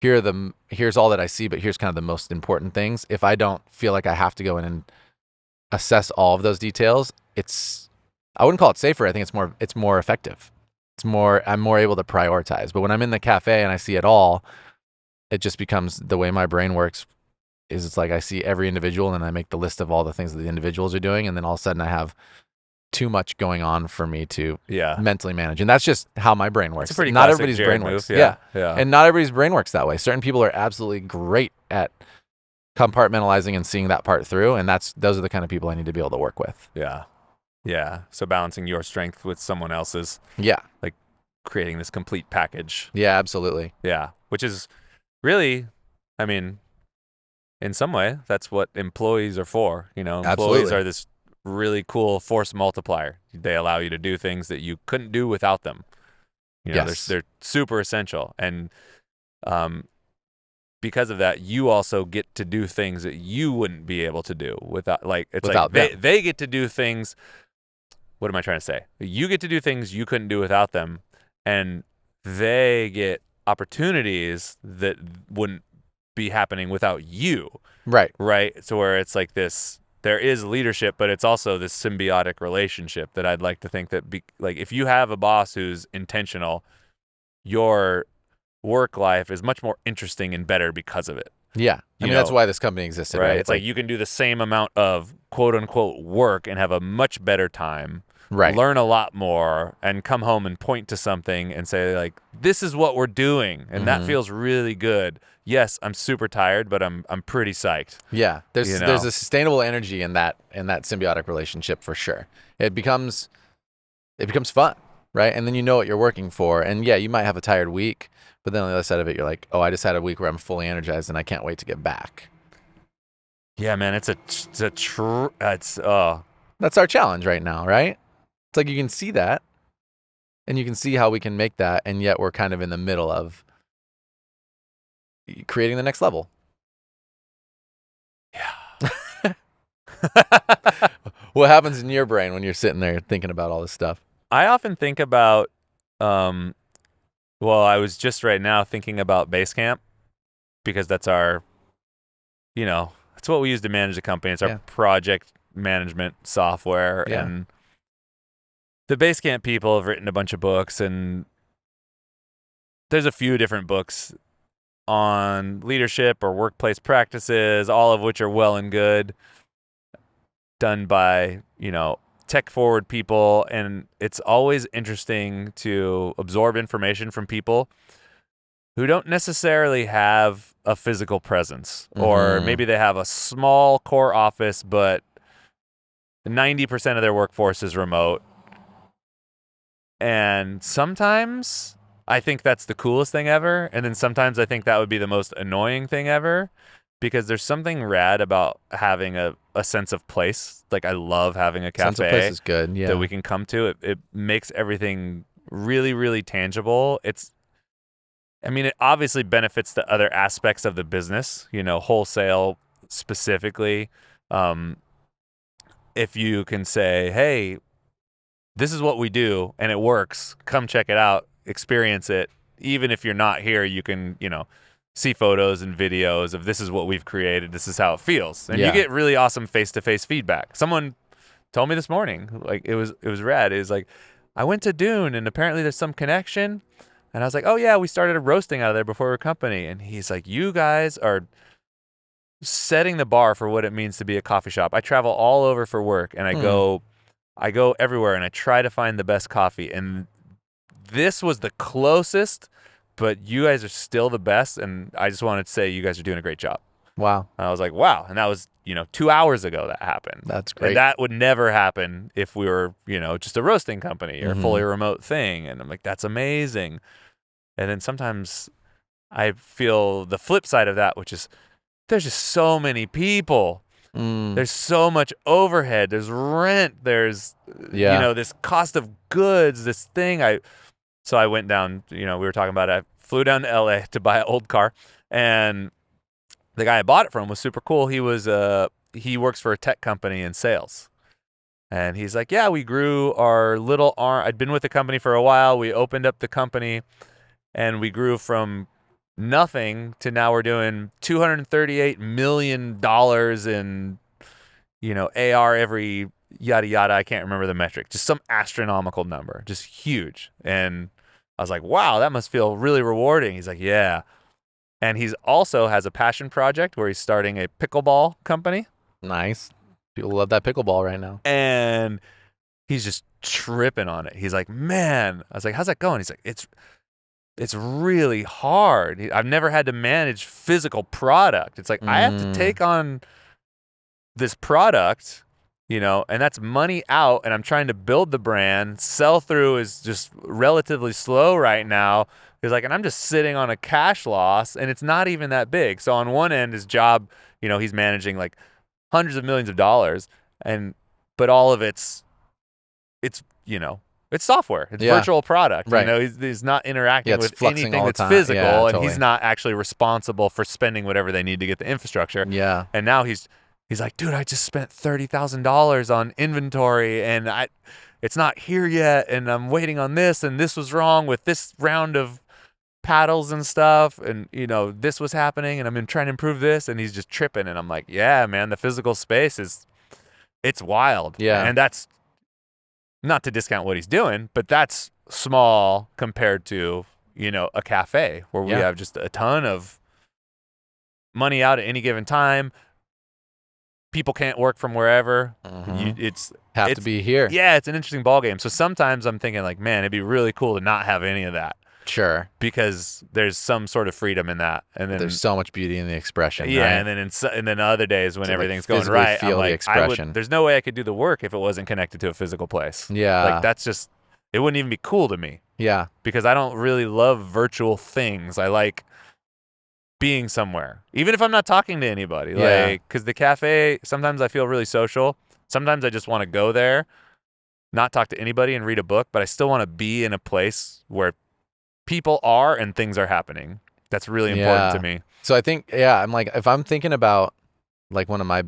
[SPEAKER 2] all that I see, but here's kind of the most important things. If I don't feel like I have to go in and assess all of those details, I wouldn't call it safer. I think it's more effective. I'm more able to prioritize. But when I'm in the cafe and I see it all, it just becomes the way my brain works. It's like I see every individual and I make the list of all the things that the individuals are doing, and then all of a sudden I have too much going on for me to mentally manage. And that's just how my brain works.
[SPEAKER 1] It's a pretty
[SPEAKER 2] not
[SPEAKER 1] classic
[SPEAKER 2] everybody's
[SPEAKER 1] Jared
[SPEAKER 2] brain
[SPEAKER 1] move.
[SPEAKER 2] works.
[SPEAKER 1] Yeah.
[SPEAKER 2] And not everybody's brain works that way. Certain people are absolutely great at compartmentalizing and seeing that part through, and those are the kind of people I need to be able to work with.
[SPEAKER 1] Yeah. So balancing your strength with someone else's.
[SPEAKER 2] Yeah.
[SPEAKER 1] Like creating this complete package.
[SPEAKER 2] Yeah, absolutely.
[SPEAKER 1] Yeah. Which is really, I mean, in some way, that's what employees are for. Employees
[SPEAKER 2] Absolutely.
[SPEAKER 1] are this really cool force multiplier. They allow you to do things that you couldn't do without them.
[SPEAKER 2] Yes.
[SPEAKER 1] They're super essential. And because of that, you also get to do things that you wouldn't be able to do without them. They get to do things. What am I trying to say? You get to do things you couldn't do without them, and they get opportunities that wouldn't be happening without you.
[SPEAKER 2] Right.
[SPEAKER 1] So where it's like this, there is leadership, but it's also this symbiotic relationship that I'd like to think that if you have a boss who's intentional, your work life is much more interesting and better because of it.
[SPEAKER 2] Yeah. I mean, that's why this company existed, right?
[SPEAKER 1] It's like you can do the same amount of quote unquote work and have a much better time.
[SPEAKER 2] Right.
[SPEAKER 1] Learn a lot more and come home and point to something and say like, this is what we're doing. And that feels really good. Yes, I'm super tired, but I'm pretty psyched.
[SPEAKER 2] Yeah. There's a sustainable energy in that symbiotic relationship for sure. It becomes fun, right? And then you know what you're working for. And yeah, you might have a tired week, but then on the other side of it, you're like, oh, I just had a week where I'm fully energized and I can't wait to get back.
[SPEAKER 1] Yeah, man, that's
[SPEAKER 2] our challenge right now, right? It's like you can see that and you can see how we can make that. And yet we're kind of in the middle of creating the next level.
[SPEAKER 1] Yeah.
[SPEAKER 2] What happens in your brain when you're sitting there thinking about all this stuff?
[SPEAKER 1] I often think about, I was just right now thinking about Basecamp because that's our, it's what we use to manage the company. It's our project management software. And the Basecamp people have written a bunch of books, and there's a few different books on leadership or workplace practices, all of which are well and good, done by, tech forward people. And it's always interesting to absorb information from people who don't necessarily have a physical presence, or maybe they have a small core office, but 90% of their workforce is remote. And sometimes I think that's the coolest thing ever. And then sometimes I think that would be the most annoying thing ever, because there's something rad about having a sense of place. Like, I love having a
[SPEAKER 2] Sense of place
[SPEAKER 1] cafe
[SPEAKER 2] is good. Yeah.
[SPEAKER 1] that we can come to. It makes everything really, really tangible. I mean, it obviously benefits the other aspects of the business, wholesale specifically. If you can say, hey, this is what we do and it works, come check it out, experience it. Even if you're not here, you can, see photos and videos of this is what we've created. This is how it feels. And you get really awesome face-to-face feedback. Someone told me this morning, like, it was rad. It was like, I went to Dune and apparently there's some connection. And I was like, oh yeah, we started a roasting out of there before we were a company. And he's like, you guys are setting the bar for what it means to be a coffee shop. I travel all over for work, and I go everywhere, and I try to find the best coffee. And this was the closest, but you guys are still the best. And I just wanted to say you guys are doing a great job.
[SPEAKER 2] Wow.
[SPEAKER 1] And I was like, wow. And that was, 2 hours ago that happened.
[SPEAKER 2] That's great.
[SPEAKER 1] And that would never happen if we were, just a roasting company or a fully remote thing. And I'm like, that's amazing. And then sometimes I feel the flip side of that, which is there's just so many people. There's so much overhead. There's rent. There's, this cost of goods, this thing. So I went down, we were talking about it. I flew down to LA to buy an old car, and the guy I bought it from was super cool. He works for a tech company in sales. And he's like, yeah, we grew our little arm. I'd been with the company for a while. We opened up the company, and we grew from nothing to now we're doing $238 million in, AR every yada yada. I can't remember the metric. Just some astronomical number. Just huge. And I was like, wow, that must feel really rewarding. He's like, yeah. And he's also has a passion project where he's starting a pickleball company.
[SPEAKER 2] Nice. People love that pickleball right now.
[SPEAKER 1] And he's just tripping on it. He's like, man. I was like, how's that going? He's like, it's really hard. I've never had to manage physical product. It's like, I have to take on this product, and that's money out, and I'm trying to build the brand. Sell through is just relatively slow right now. He's like, and I'm just sitting on a cash loss, and it's not even that big. So on one end, his job, he's managing like hundreds of millions of dollars, but all of it's software. It's virtual product.
[SPEAKER 2] Right.
[SPEAKER 1] He's not interacting with
[SPEAKER 2] fluxing
[SPEAKER 1] anything
[SPEAKER 2] all the
[SPEAKER 1] that's
[SPEAKER 2] time.
[SPEAKER 1] physical,
[SPEAKER 2] Yeah,
[SPEAKER 1] and
[SPEAKER 2] totally.
[SPEAKER 1] he's not actually responsible for spending whatever they need to get the infrastructure.
[SPEAKER 2] Yeah.
[SPEAKER 1] And now he's like, dude, I just spent $30,000 on inventory, and it's not here yet, and I'm waiting on this, and this was wrong with this round of paddles and stuff, and this was happening, and I'm trying to improve this, and he's just tripping. And I'm like, yeah, man, the physical space it's wild.
[SPEAKER 2] Yeah.
[SPEAKER 1] And that's not to discount what he's doing, but that's small compared to, a cafe where we have just a ton of money out at any given time. People can't work from wherever. It's
[SPEAKER 2] to be here.
[SPEAKER 1] Yeah, it's an interesting ballgame. So sometimes I'm thinking like, man, it'd be really cool to not have any of that.
[SPEAKER 2] Sure.
[SPEAKER 1] Because there's some sort of freedom in that. And then
[SPEAKER 2] there's so much beauty in the expression.
[SPEAKER 1] Yeah,
[SPEAKER 2] right?
[SPEAKER 1] and then other days when everything's going
[SPEAKER 2] physically
[SPEAKER 1] right,
[SPEAKER 2] feel
[SPEAKER 1] I'm
[SPEAKER 2] the
[SPEAKER 1] like,
[SPEAKER 2] expression.
[SPEAKER 1] there's no way I could do the work if it wasn't connected to a physical place.
[SPEAKER 2] Yeah.
[SPEAKER 1] Like, that's just, it wouldn't even be cool to me.
[SPEAKER 2] Yeah.
[SPEAKER 1] Because I don't really love virtual things. I like being somewhere, even if I'm not talking to anybody.
[SPEAKER 2] Yeah.
[SPEAKER 1] Like, because the cafe, sometimes I feel really social. Sometimes I just want to go there, not talk to anybody and read a book, but I still want to be in a place where people are and things are happening. That's really important to me.
[SPEAKER 2] So I think, I'm like, if I'm thinking about like one of my,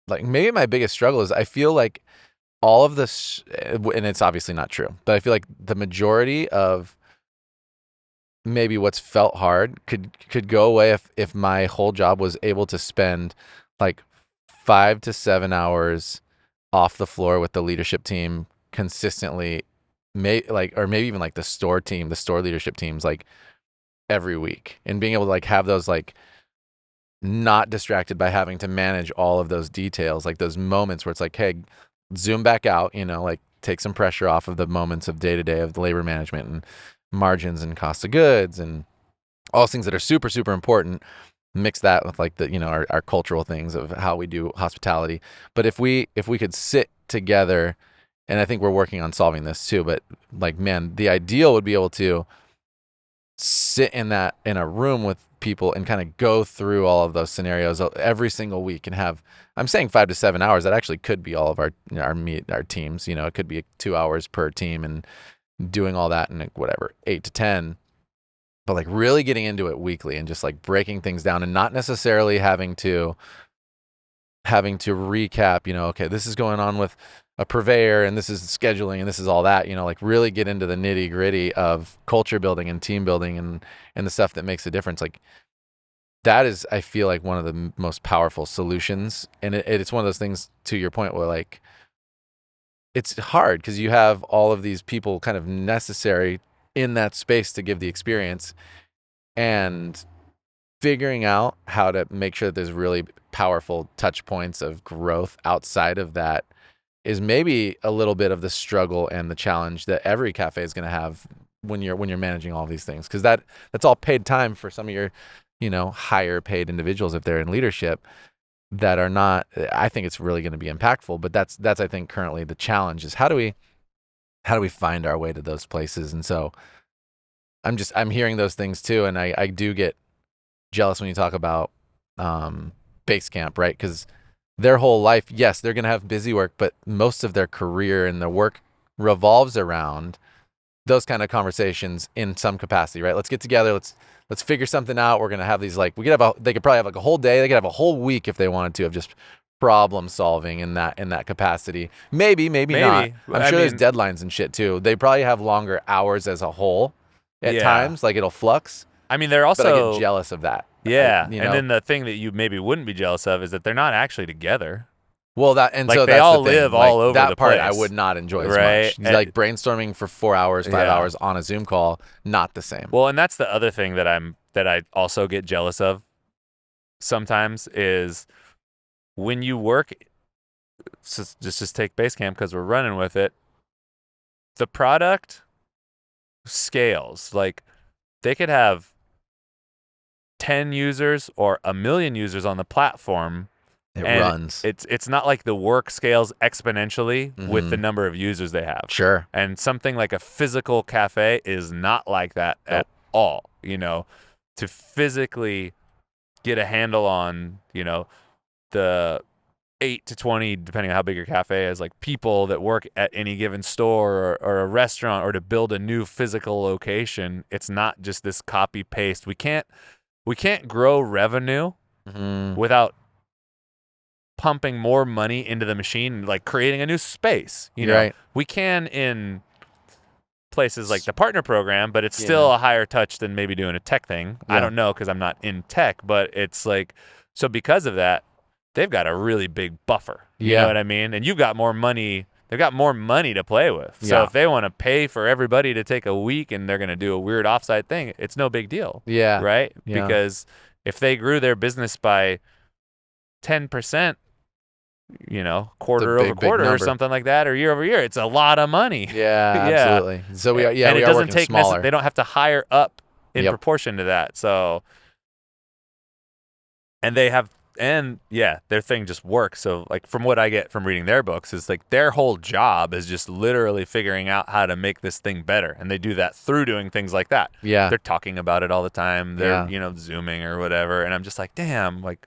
[SPEAKER 2] like maybe my biggest struggle is I feel like all of this, and it's obviously not true, but I feel like the majority of maybe what's felt hard could go away if my whole job was able to spend like 5 to 7 hours off the floor with the leadership team consistently, or maybe even like the store leadership teams, like every week, and being able to like have those like not distracted by having to manage all of those details, like those moments where it's like, hey, zoom back out, like take some pressure off of the moments of day-to-day of the labor management and margins and cost of goods and all those things that are super, super important. mix that with like the, our cultural things of how we do hospitality. But if we could sit together, and I think we're working on solving this too, but like, man, the ideal would be able to sit in a room with people and kind of go through all of those scenarios every single week and have, I'm saying 5 to 7 hours. That actually could be all of our teams. It could be 2 hours per team and doing all that in whatever 8 to 10. But like really getting into it weekly and just like breaking things down and not necessarily having to recap, okay, this is going on with a purveyor and this is scheduling and this is all that, like really get into the nitty gritty of culture building and team building and the stuff that makes a difference. Like that is, I feel like, one of the most powerful solutions. And it's one of those things, to your point, where like it's hard because you have all of these people kind of necessary in that space to give the experience, and figuring out how to make sure that there's really powerful touch points of growth outside of that is maybe a little bit of the struggle and the challenge that every cafe is going to have when you're managing all these things, because that's all paid time for some of your higher paid individuals if they're in leadership that are not. I think it's really going to be impactful, but that's I think currently the challenge is how do we find our way to those places. And so I'm hearing those things too, and I do get jealous when you talk about base camp, right? Because their whole life, yes, they're going to have busy work, but most of their career and their work revolves around those kind of conversations in some capacity, right? Let's get together. Let's figure something out. We're going to have these, like, they could probably have like a whole day. They could have a whole week if they wanted to of just problem solving in that capacity. Maybe not. I'm sure there's deadlines and shit too. They probably have longer hours as a whole at times. Like it'll flux.
[SPEAKER 1] I mean, they're also,
[SPEAKER 2] but I get jealous of that.
[SPEAKER 1] Yeah. And then the thing that you maybe wouldn't be jealous of is that they're not actually together.
[SPEAKER 2] Well,
[SPEAKER 1] like
[SPEAKER 2] so
[SPEAKER 1] they
[SPEAKER 2] that's
[SPEAKER 1] all
[SPEAKER 2] the thing.
[SPEAKER 1] live all over
[SPEAKER 2] that
[SPEAKER 1] the
[SPEAKER 2] part
[SPEAKER 1] place.
[SPEAKER 2] I would not enjoy as
[SPEAKER 1] right?
[SPEAKER 2] much. Like brainstorming for 4 hours, 5 hours on a Zoom call, not the same.
[SPEAKER 1] Well, and that's the other thing that I also get jealous of sometimes is when you work. Just take Basecamp because we're running with it. The product scales. Like they could have 10 users or 1 million users on the platform.
[SPEAKER 2] It runs.
[SPEAKER 1] It's not like the work scales exponentially with the number of users they have.
[SPEAKER 2] Sure.
[SPEAKER 1] And something like a physical cafe is not like that at all. To physically get a handle on, the 8 to 20, depending on how big your cafe is, like people that work at any given store or a restaurant, or to build a new physical location. It's not just this copy paste. We can't grow revenue without pumping more money into the machine, like creating a new space.
[SPEAKER 2] Right.
[SPEAKER 1] We can in places like the partner program, but it's still a higher touch than maybe doing a tech thing. I don't know because I'm not in tech, but it's like, so because of that, they've got a really big buffer. You know what I mean? And you've got more money. They've got more money to play with. So if they want to pay for everybody to take a week and they're going to do a weird offsite thing, it's no big deal.
[SPEAKER 2] Yeah.
[SPEAKER 1] Right?
[SPEAKER 2] Yeah.
[SPEAKER 1] Because if they grew their business by 10%, quarter over quarter or something like that, or year over year, it's a lot of money.
[SPEAKER 2] Yeah, absolutely. So we are working smaller.
[SPEAKER 1] They don't have to hire up in proportion to that. So, and their thing just works. So like from what I get from reading their books is like their whole job is just literally figuring out how to make this thing better. And they do that through doing things like that.
[SPEAKER 2] Yeah.
[SPEAKER 1] They're talking about it all the time. They're, Zooming or whatever. And I'm just like, damn, like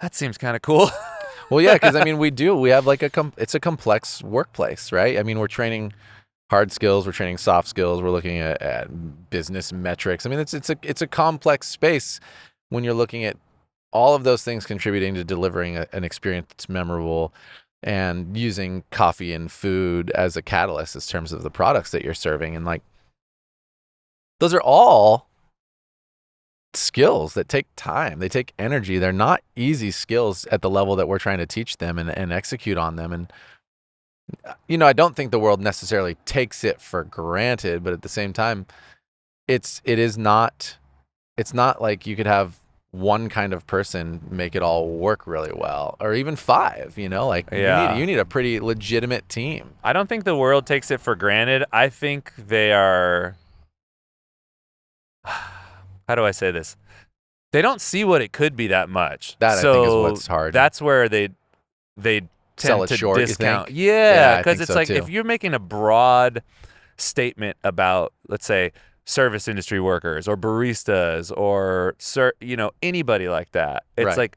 [SPEAKER 1] that seems kind of cool.
[SPEAKER 2] Well, yeah, because I mean, we have like it's a complex workplace, right? I mean, we're training hard skills, we're training soft skills, we're looking at business metrics. I mean, it's a complex space when you're looking at all of those things contributing to delivering an experience that's memorable, and using coffee and food as a catalyst in terms of the products that you're serving. And like, those are all skills that take time. They take energy. They're not easy skills at the level that we're trying to teach them and execute on them. And, I don't think the world necessarily takes it for granted, but at the same time, it's not like you could have one kind of person make it all work really well, or even 5, you need a pretty legitimate team.
[SPEAKER 1] I don't think the world takes it for granted. I think they are, how do I say this? they don't see what it could be that much.
[SPEAKER 2] That, I
[SPEAKER 1] so
[SPEAKER 2] think, is what's hard.
[SPEAKER 1] That's where they
[SPEAKER 2] Sell
[SPEAKER 1] tend
[SPEAKER 2] it
[SPEAKER 1] to
[SPEAKER 2] short, you
[SPEAKER 1] discount.
[SPEAKER 2] think?
[SPEAKER 1] Yeah,
[SPEAKER 2] I
[SPEAKER 1] because
[SPEAKER 2] think
[SPEAKER 1] it's
[SPEAKER 2] so,
[SPEAKER 1] like
[SPEAKER 2] too.
[SPEAKER 1] if you're making a broad statement about, let's say, service industry workers or baristas or anybody like that, it's
[SPEAKER 2] Right.
[SPEAKER 1] like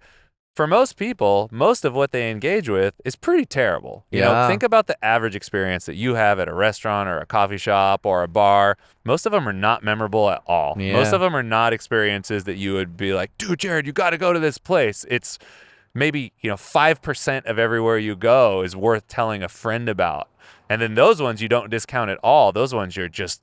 [SPEAKER 1] for most people, most of what they engage with is pretty terrible. You know,
[SPEAKER 2] Yeah.
[SPEAKER 1] think about the average experience that you have at a restaurant or a coffee shop or a bar. Most of them are not memorable at all.
[SPEAKER 2] Yeah.
[SPEAKER 1] Most of them are not experiences that you would be like, dude, Jared, you got to go to this place. It's maybe 5% of everywhere you go is worth telling a friend about. And then those ones you don't discount at all. Those ones you're just,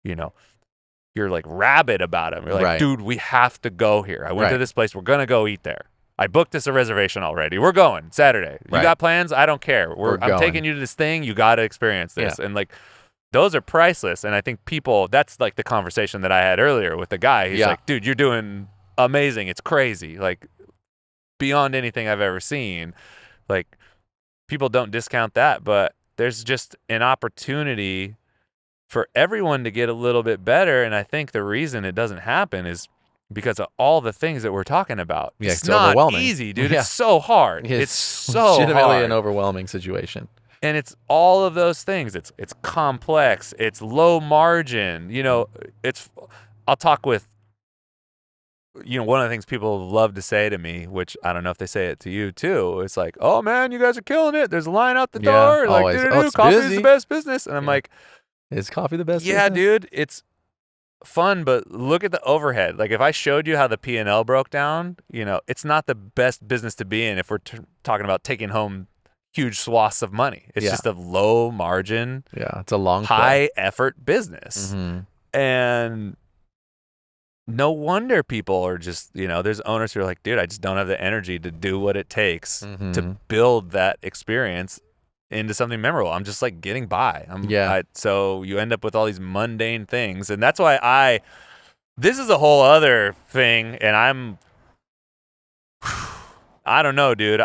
[SPEAKER 1] you're like rabid about them. You're like,
[SPEAKER 2] Right.
[SPEAKER 1] dude, we have to go here. I went to
[SPEAKER 2] Right.
[SPEAKER 1] this place. We're going to go eat there. I booked us a reservation already. We're going Saturday. You
[SPEAKER 2] Right.
[SPEAKER 1] got plans? I don't care.
[SPEAKER 2] We're
[SPEAKER 1] I'm
[SPEAKER 2] going.
[SPEAKER 1] taking you to this thing. You got to experience this. And like, those are priceless. And I think that's like the conversation that I had earlier with the guy. He's like, dude, you're doing amazing. It's crazy. Like, beyond anything I've ever seen. Like, people don't discount that, but there's just an opportunity for everyone to get a little bit better. And I think the reason it doesn't happen is because of all the things that we're talking about.
[SPEAKER 2] Yeah,
[SPEAKER 1] it's
[SPEAKER 2] it's
[SPEAKER 1] not
[SPEAKER 2] overwhelming.
[SPEAKER 1] easy, dude.
[SPEAKER 2] Yeah.
[SPEAKER 1] It's so hard. It's so
[SPEAKER 2] legitimately
[SPEAKER 1] hard.
[SPEAKER 2] an overwhelming situation.
[SPEAKER 1] And it's all of those things. It's complex. It's low margin. I'll talk with, one of the things people love to say to me, which I don't know if they say it to you too. It's like, oh man, you guys are killing it. There's a line out the door. Like,
[SPEAKER 2] always. It's
[SPEAKER 1] coffee is
[SPEAKER 2] busy.
[SPEAKER 1] the best business. And I'm like,
[SPEAKER 2] is coffee the best?
[SPEAKER 1] Yeah,
[SPEAKER 2] business?
[SPEAKER 1] dude, it's fun, but look at the overhead. Like if I showed you how the P&L broke down, it's not the best business to be in if we're talking about taking home huge swaths of money. It's just a low margin,
[SPEAKER 2] it's a long
[SPEAKER 1] high effort business.
[SPEAKER 2] Mm-hmm.
[SPEAKER 1] And no wonder people are just, there's owners who are like, dude, I just don't have the energy to do what it takes to build that experience into something memorable. I'm just like getting by. So you end up with all these mundane things. And that's why this is a whole other thing. And I don't know, dude.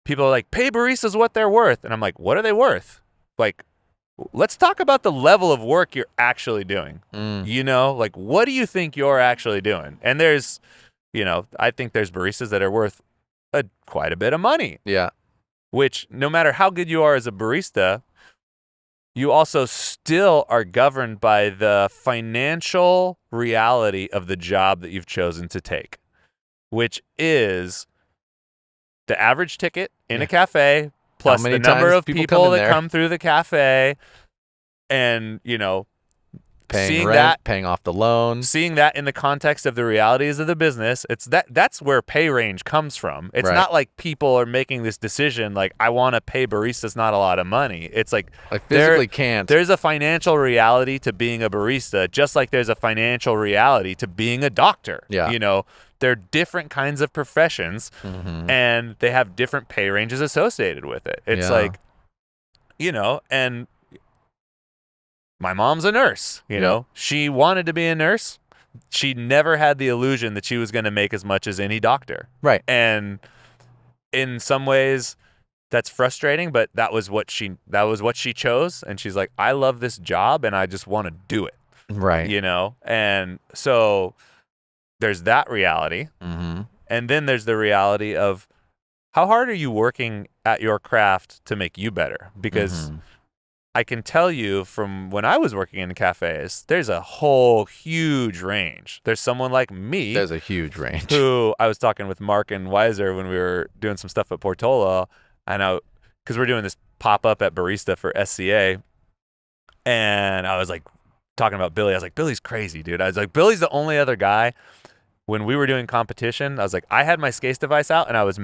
[SPEAKER 1] People are like, pay baristas what they're worth. And I'm like, what are they worth? Like, let's talk about the level of work you're actually doing. Like, what do you think you're actually doing? And there's, I think there's baristas that are worth quite a bit of money.
[SPEAKER 2] Yeah.
[SPEAKER 1] Which, no matter how good you are as a barista, you also still are governed by the financial reality of the job that you've chosen to take, which is the average ticket in a cafe plus the number of people that come through the cafe and,
[SPEAKER 2] paying
[SPEAKER 1] seeing
[SPEAKER 2] rent,
[SPEAKER 1] that,
[SPEAKER 2] paying off the loan,
[SPEAKER 1] seeing that in the context of the realities of the business. That's where pay range comes from. It's not like people are making this decision like, I want to pay baristas not a lot of money. It's like
[SPEAKER 2] I physically can't.
[SPEAKER 1] There's a financial reality to being a barista, just like there's a financial reality to being a doctor.
[SPEAKER 2] Yeah.
[SPEAKER 1] They're different kinds of professions and they have different pay ranges associated with it. It's like, and my mom's a nurse, she wanted to be a nurse. She never had the illusion that she was going to make as much as any doctor.
[SPEAKER 2] Right.
[SPEAKER 1] And in some ways that's frustrating, but that was what she chose. And she's like, I love this job and I just want to do it.
[SPEAKER 2] Right.
[SPEAKER 1] And so there's that reality. And then there's the reality of how hard are you working at your craft to make you better? Because I can tell you from when I was working in cafes, there's a whole huge range. There's someone like me.
[SPEAKER 2] There's a huge range.
[SPEAKER 1] Who I was talking with Mark and Weiser when we were doing some stuff at Portola, and because we're doing this pop-up at Barista for SCA, and I was like talking about Billy. I was like, Billy's crazy, dude. I was like, Billy's the only other guy. When we were doing competition, I was like, I had my SCASE device out, and I was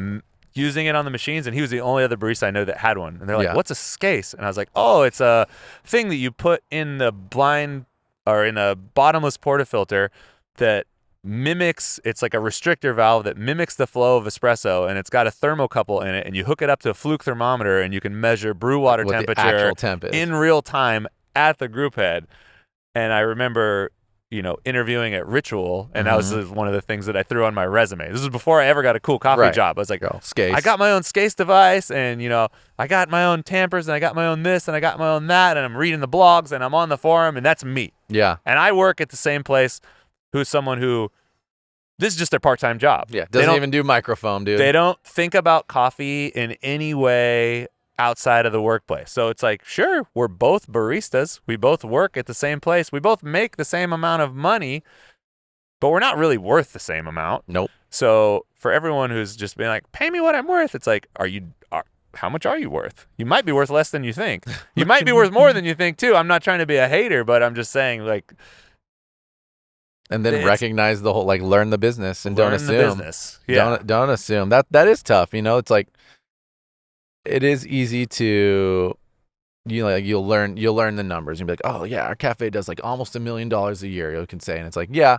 [SPEAKER 1] using it on the machines, and he was the only other barista I know that had one. And they're like, what's a SCASE? And I was like, oh, it's a thing that you put in the blind or in a bottomless portafilter that mimics, it's like a restrictor valve that mimics the flow of espresso, and it's got a thermocouple in it, and you hook it up to a fluke thermometer, and you can measure brew water
[SPEAKER 2] what
[SPEAKER 1] temperature
[SPEAKER 2] the actual temp is.
[SPEAKER 1] in real time at the group head. And I remember interviewing at Ritual, and that was one of the things that I threw on my resume. This was before I ever got a cool coffee job. I was like,
[SPEAKER 2] SCASE.
[SPEAKER 1] I got my own SCASE device, and I got my own tampers, and I got my own this, and I got my own that, and I'm reading the blogs, and I'm on the forum, and that's me.
[SPEAKER 2] Yeah.
[SPEAKER 1] And I work at the same place who's someone who This is just their part-time job.
[SPEAKER 2] Yeah,
[SPEAKER 1] They
[SPEAKER 2] doesn't
[SPEAKER 1] don't-
[SPEAKER 2] even do microfoam, dude.
[SPEAKER 1] They don't think about coffee in any way outside of the workplace. So it's like, sure, we're both baristas. We both work at the same place. We both make the same amount of money, but we're not really worth the same amount.
[SPEAKER 2] Nope.
[SPEAKER 1] So for everyone who's just been like, pay me what I'm worth, it's like, how much are you worth? You might be worth less than you think. You might be worth more than you think too. I'm not trying to be a hater, but I'm just saying, like,
[SPEAKER 2] And then
[SPEAKER 1] it's-
[SPEAKER 2] recognize the whole, like, learn the business and don't
[SPEAKER 1] learn the
[SPEAKER 2] assume.
[SPEAKER 1] business. Yeah.
[SPEAKER 2] Don't assume. That is tough. You know, it's like, it is easy to, you'll learn the numbers and be like, oh yeah, our cafe does like almost $1 million a year, you can say. And it's like, yeah.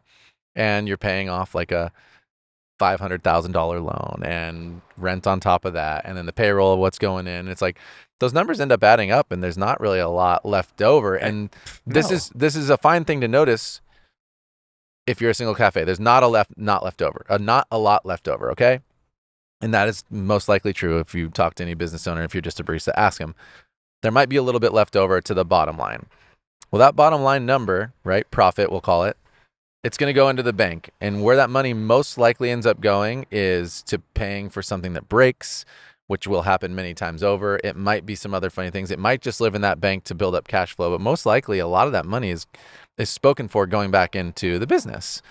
[SPEAKER 2] And you're paying off like a $500,000 loan and rent on top of that. And then the payroll of what's going in. It's like, those numbers end up adding up and there's not really a lot left over. And this is a fine thing to notice. If you're a single cafe, there's not a lot left over, okay? And that is most likely true if you talk to any business owner. If you're just a barista, ask them. There might be a little bit left over to the bottom line. Well, that bottom line number, right, profit, we'll call it, it's going to go into the bank. And where that money most likely ends up going is to paying for something that breaks, which will happen many times over. It might be some other funny things. It might just live in that bank to build up cash flow. But most likely, a lot of that money is spoken for going back into the business.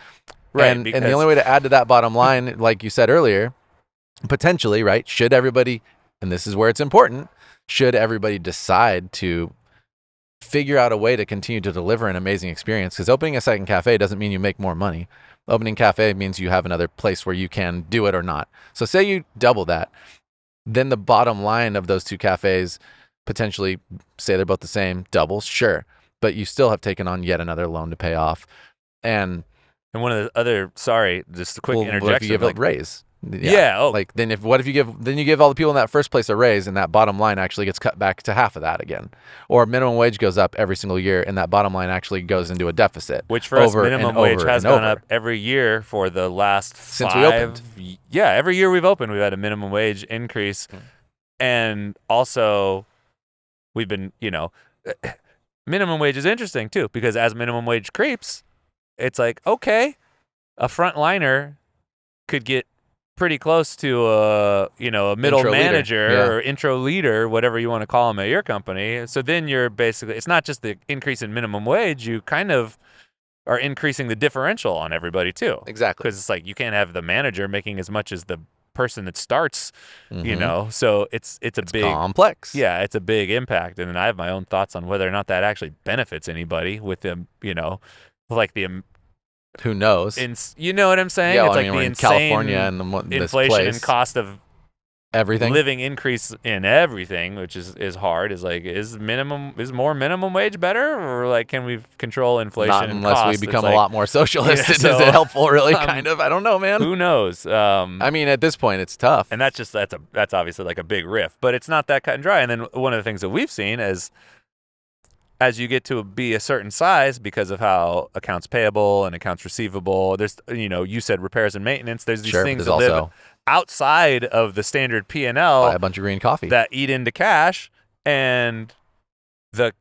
[SPEAKER 1] Right.
[SPEAKER 2] And the only way to add to that bottom line, like you said earlier, potentially, right, should everybody, and this is where it's important, should everybody decide to figure out a way to continue to deliver an amazing experience, because opening a second cafe doesn't mean you make more money. Opening cafe means you have another place where you can do it or not. So say you double that, then the bottom line of those two cafes, potentially, say they're both the same, doubles, sure. But you still have taken on yet another loan to pay off. And
[SPEAKER 1] one of the other, sorry, just a quick
[SPEAKER 2] what
[SPEAKER 1] interjection.
[SPEAKER 2] if you give
[SPEAKER 1] like,
[SPEAKER 2] a raise?
[SPEAKER 1] Yeah.
[SPEAKER 2] Like then what if you give all the people in that first place a raise and that bottom line actually gets cut back to half of that again, or minimum wage goes up every single year and that bottom line actually goes into a deficit.
[SPEAKER 1] Which for us,
[SPEAKER 2] over
[SPEAKER 1] minimum
[SPEAKER 2] and
[SPEAKER 1] wage
[SPEAKER 2] over
[SPEAKER 1] has
[SPEAKER 2] and
[SPEAKER 1] gone
[SPEAKER 2] over.
[SPEAKER 1] up every year for the last
[SPEAKER 2] Since we opened.
[SPEAKER 1] Yeah, every year we've opened, we've had a minimum wage increase, and also we've been, minimum wage is interesting too, because as minimum wage creeps, it's like, okay, a frontliner could get pretty close to a middle
[SPEAKER 2] Intro leader.
[SPEAKER 1] manager
[SPEAKER 2] Yeah.
[SPEAKER 1] or intro leader, whatever you want to call them at your company. So then you're basically, it's not just the increase in minimum wage, you kind of are increasing the differential on everybody too.
[SPEAKER 2] Exactly.
[SPEAKER 1] Because it's like you can't have the manager making as much as the person that starts,
[SPEAKER 2] Mhm.
[SPEAKER 1] So it's big
[SPEAKER 2] complex.
[SPEAKER 1] Yeah, it's a big impact. And then I have my own thoughts on whether or not that actually benefits anybody with them, like the
[SPEAKER 2] Who knows?
[SPEAKER 1] you know what I'm saying?
[SPEAKER 2] Yeah,
[SPEAKER 1] It's
[SPEAKER 2] well,
[SPEAKER 1] like the
[SPEAKER 2] we're in
[SPEAKER 1] insane
[SPEAKER 2] California and this
[SPEAKER 1] inflation
[SPEAKER 2] place,
[SPEAKER 1] and cost of
[SPEAKER 2] everything.
[SPEAKER 1] living increase in everything, which is hard. Is like, is more minimum wage better, or like can we control inflation?
[SPEAKER 2] Not
[SPEAKER 1] and
[SPEAKER 2] unless
[SPEAKER 1] cost?
[SPEAKER 2] we
[SPEAKER 1] It's
[SPEAKER 2] become
[SPEAKER 1] like,
[SPEAKER 2] a lot more socialist.
[SPEAKER 1] Yeah,
[SPEAKER 2] Is
[SPEAKER 1] so,
[SPEAKER 2] it helpful? Really, kind of. I don't know, man.
[SPEAKER 1] Who knows?
[SPEAKER 2] I mean, at this point, it's tough.
[SPEAKER 1] And that's obviously like a big riff, but it's not that cut and dry. And then one of the things that we've seen is, as you get to be a certain size, because of how accounts payable and accounts receivable, there's, you said repairs and maintenance. There's these
[SPEAKER 2] Sure, but
[SPEAKER 1] things
[SPEAKER 2] there's
[SPEAKER 1] that live
[SPEAKER 2] also
[SPEAKER 1] outside of the standard
[SPEAKER 2] buy
[SPEAKER 1] P&L
[SPEAKER 2] a bunch of green coffee.
[SPEAKER 1] that eat into cash, and the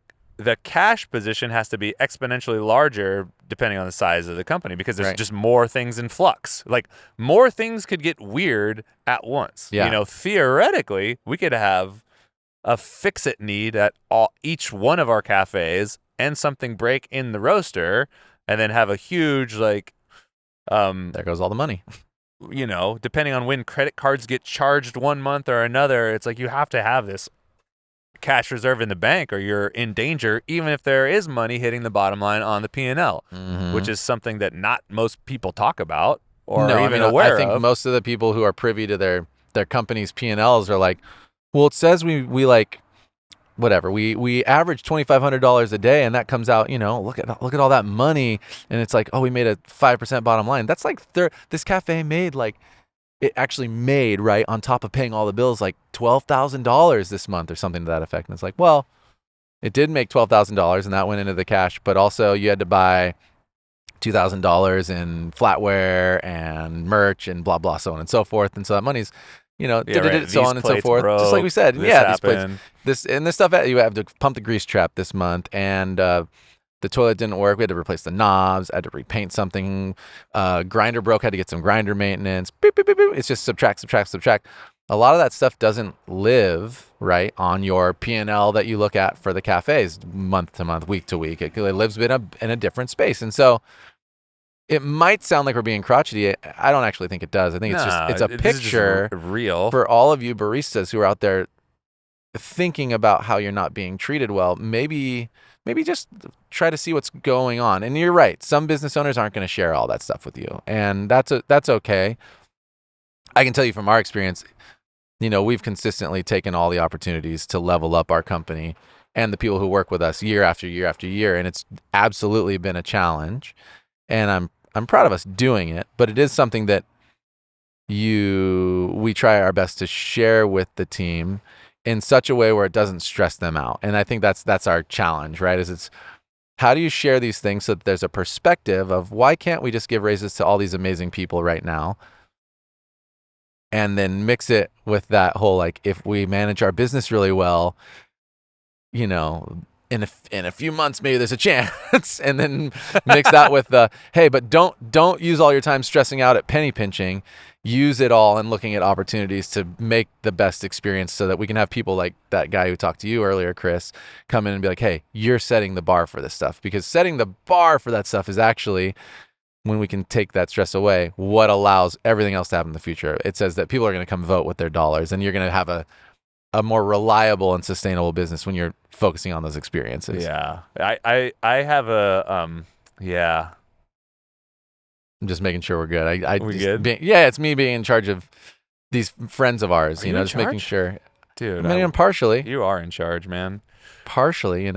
[SPEAKER 1] cash position has to be exponentially larger depending on the size of the company, because there's
[SPEAKER 2] Right.
[SPEAKER 1] just more things in flux. Like, more things could get weird at once.
[SPEAKER 2] Yeah.
[SPEAKER 1] Theoretically, we could have a fix-it need at each one of our cafes and something break in the roaster, and then have a huge, like,
[SPEAKER 2] There goes all the money.
[SPEAKER 1] depending on when credit cards get charged one month or another, it's like you have to have this cash reserve in the bank or you're in danger, even if there is money hitting the bottom line on the P&L, which is something that not most people talk about or
[SPEAKER 2] no,
[SPEAKER 1] are
[SPEAKER 2] I
[SPEAKER 1] even
[SPEAKER 2] mean,
[SPEAKER 1] aware
[SPEAKER 2] I think
[SPEAKER 1] of.
[SPEAKER 2] most of the people who are privy to their company's P&Ls are like, well, it says we like whatever. We average $2,500 a day, and that comes out, look at all that money, and it's like, oh, we made a 5% bottom line. That's like this cafe made like, it actually made, right, on top of paying all the bills, like $12,000 this month or something to that effect. And it's like, well, it did make $12,000 and that went into the cash, but also you had to buy $2,000 in flatware and merch and blah, blah, so on and so forth. And so that money's, so on
[SPEAKER 1] These
[SPEAKER 2] and so
[SPEAKER 1] plates
[SPEAKER 2] forth. Just like we said,
[SPEAKER 1] broke,
[SPEAKER 2] yeah,
[SPEAKER 1] this
[SPEAKER 2] these plates,
[SPEAKER 1] happened.
[SPEAKER 2] this stuff, you have to pump the grease trap this month, and the toilet didn't work. We had to replace the knobs. I had to repaint something. Grinder broke. Had to get some grinder maintenance. Beep, beep, beep, beep. It's just subtract. A lot of that stuff doesn't live right on your P&L that you look at for the cafes month to month, week to week. It lives in a different space. And so it might sound like we're being crotchety. I don't actually think it does. I think it's a picture
[SPEAKER 1] real
[SPEAKER 2] for all of you baristas who are out there thinking about how you're not being treated well. Maybe just try to see what's going on. And you're right. Some business owners aren't going to share all that stuff with you. And that's okay. I can tell you from our experience, we've consistently taken all the opportunities to level up our company and the people who work with us year after year after year. And it's absolutely been a challenge. And I'm proud of us doing it, but it is something that we try our best to share with the team in such a way where it doesn't stress them out. And I think that's our challenge, right? It's how do you share these things so that there's a perspective of why can't we just give raises to all these amazing people right now? And then mix it with that whole, like, if we manage our business really well, in a few months, maybe there's a chance. And then mix that with the, hey, but don't use all your time stressing out at penny pinching. Use it all and looking at opportunities to make the best experience so that we can have people like that guy who talked to you earlier, Chris, come in and be like, hey, you're setting the bar for this stuff. Because setting the bar for that stuff is actually, when we can take that stress away, what allows everything else to happen in the future. It says that people are going to come vote with their dollars, and you're going to have a more reliable and sustainable business when you're focusing on those experiences.
[SPEAKER 1] Yeah. I have a, yeah.
[SPEAKER 2] I'm just making sure we're good.
[SPEAKER 1] We good?
[SPEAKER 2] It's me being in charge of these friends of ours,
[SPEAKER 1] Are you in
[SPEAKER 2] just making
[SPEAKER 1] charge?
[SPEAKER 2] sure.
[SPEAKER 1] Dude.
[SPEAKER 2] I mean, partially.
[SPEAKER 1] You are in charge, man.
[SPEAKER 2] Partially,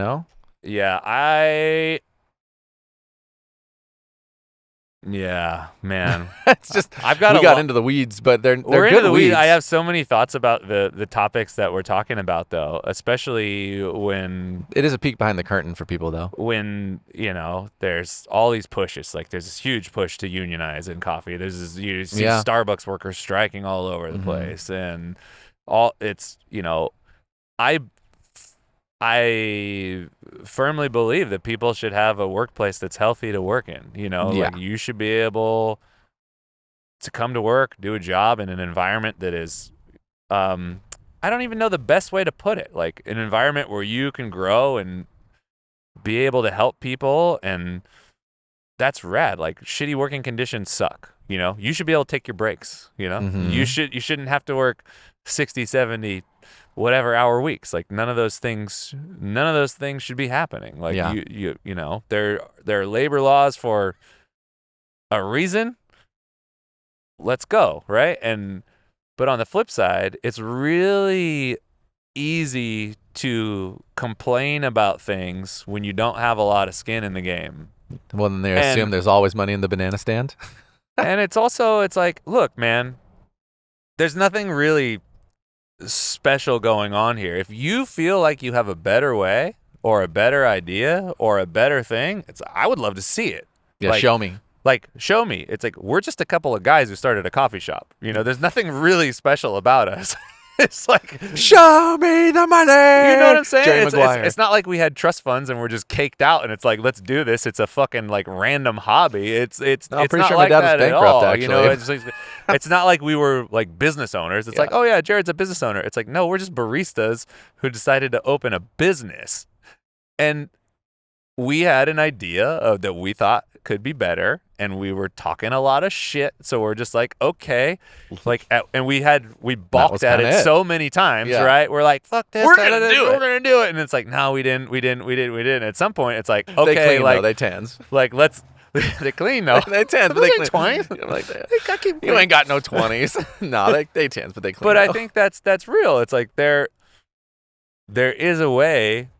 [SPEAKER 1] Yeah, man.
[SPEAKER 2] It's just
[SPEAKER 1] we
[SPEAKER 2] got into the weeds, but they're
[SPEAKER 1] we're
[SPEAKER 2] good
[SPEAKER 1] into the
[SPEAKER 2] weeds.
[SPEAKER 1] I have so many thoughts about the topics that we're talking about, though, especially when
[SPEAKER 2] it is a peek behind the curtain for people, though.
[SPEAKER 1] When there's all these pushes, like there's this huge push to unionize in coffee. There's this you see Starbucks workers striking all over the place, and all it's I firmly believe that people should have a workplace that's healthy to work in. Like you should be able to come to work, do a job in an environment that is, I don't even know the best way to put it. Like an environment where you can grow and be able to help people, and that's rad. Like shitty working conditions suck. You should be able to take your breaks. You shouldn't have to work 60, 70 whatever hour weeks. Like none of those things should be happening. Like there are labor laws for a reason. Let's go, right? But on the flip side, it's really easy to complain about things when you don't have a lot of skin in the game.
[SPEAKER 2] Well, then they assume there's always money in the banana stand.
[SPEAKER 1] And it's like, look, man, there's nothing really special going on here. If you feel like you have a better way or a better idea or a better thing, I would love to see it.
[SPEAKER 2] Yeah, show me.
[SPEAKER 1] Show me. It's like we're just a couple of guys who started a coffee shop. There's nothing really special about us. It's like,
[SPEAKER 2] show me the money.
[SPEAKER 1] You know what I'm saying?
[SPEAKER 2] Jerry Maguire.
[SPEAKER 1] It's not like we had trust funds and we're just caked out and it's like, let's do this. It's a fucking like random hobby. It's not
[SPEAKER 2] sure
[SPEAKER 1] like
[SPEAKER 2] my dad
[SPEAKER 1] that
[SPEAKER 2] was
[SPEAKER 1] at
[SPEAKER 2] bankrupt,
[SPEAKER 1] all.
[SPEAKER 2] actually.
[SPEAKER 1] It's not like we were like business owners. It's like, oh yeah, Jared's a business owner. It's like, no, we're just baristas who decided to open a business. And we had an idea that we thought could be better, and we were talking a lot of shit. So we're just like, okay, and we balked at it so many times, right? We're like, fuck this,
[SPEAKER 2] we're gonna do it,
[SPEAKER 1] and it's like, no, we didn't. At some point, it's like, okay,
[SPEAKER 2] they clean, though. They tans,
[SPEAKER 1] like let's. They clean though.
[SPEAKER 2] They tans, but they clean
[SPEAKER 1] 20s.
[SPEAKER 2] Like that. You ain't got no 20s. No, they tans, but they clean.
[SPEAKER 1] But
[SPEAKER 2] though.
[SPEAKER 1] I think that's real. It's like there is a way,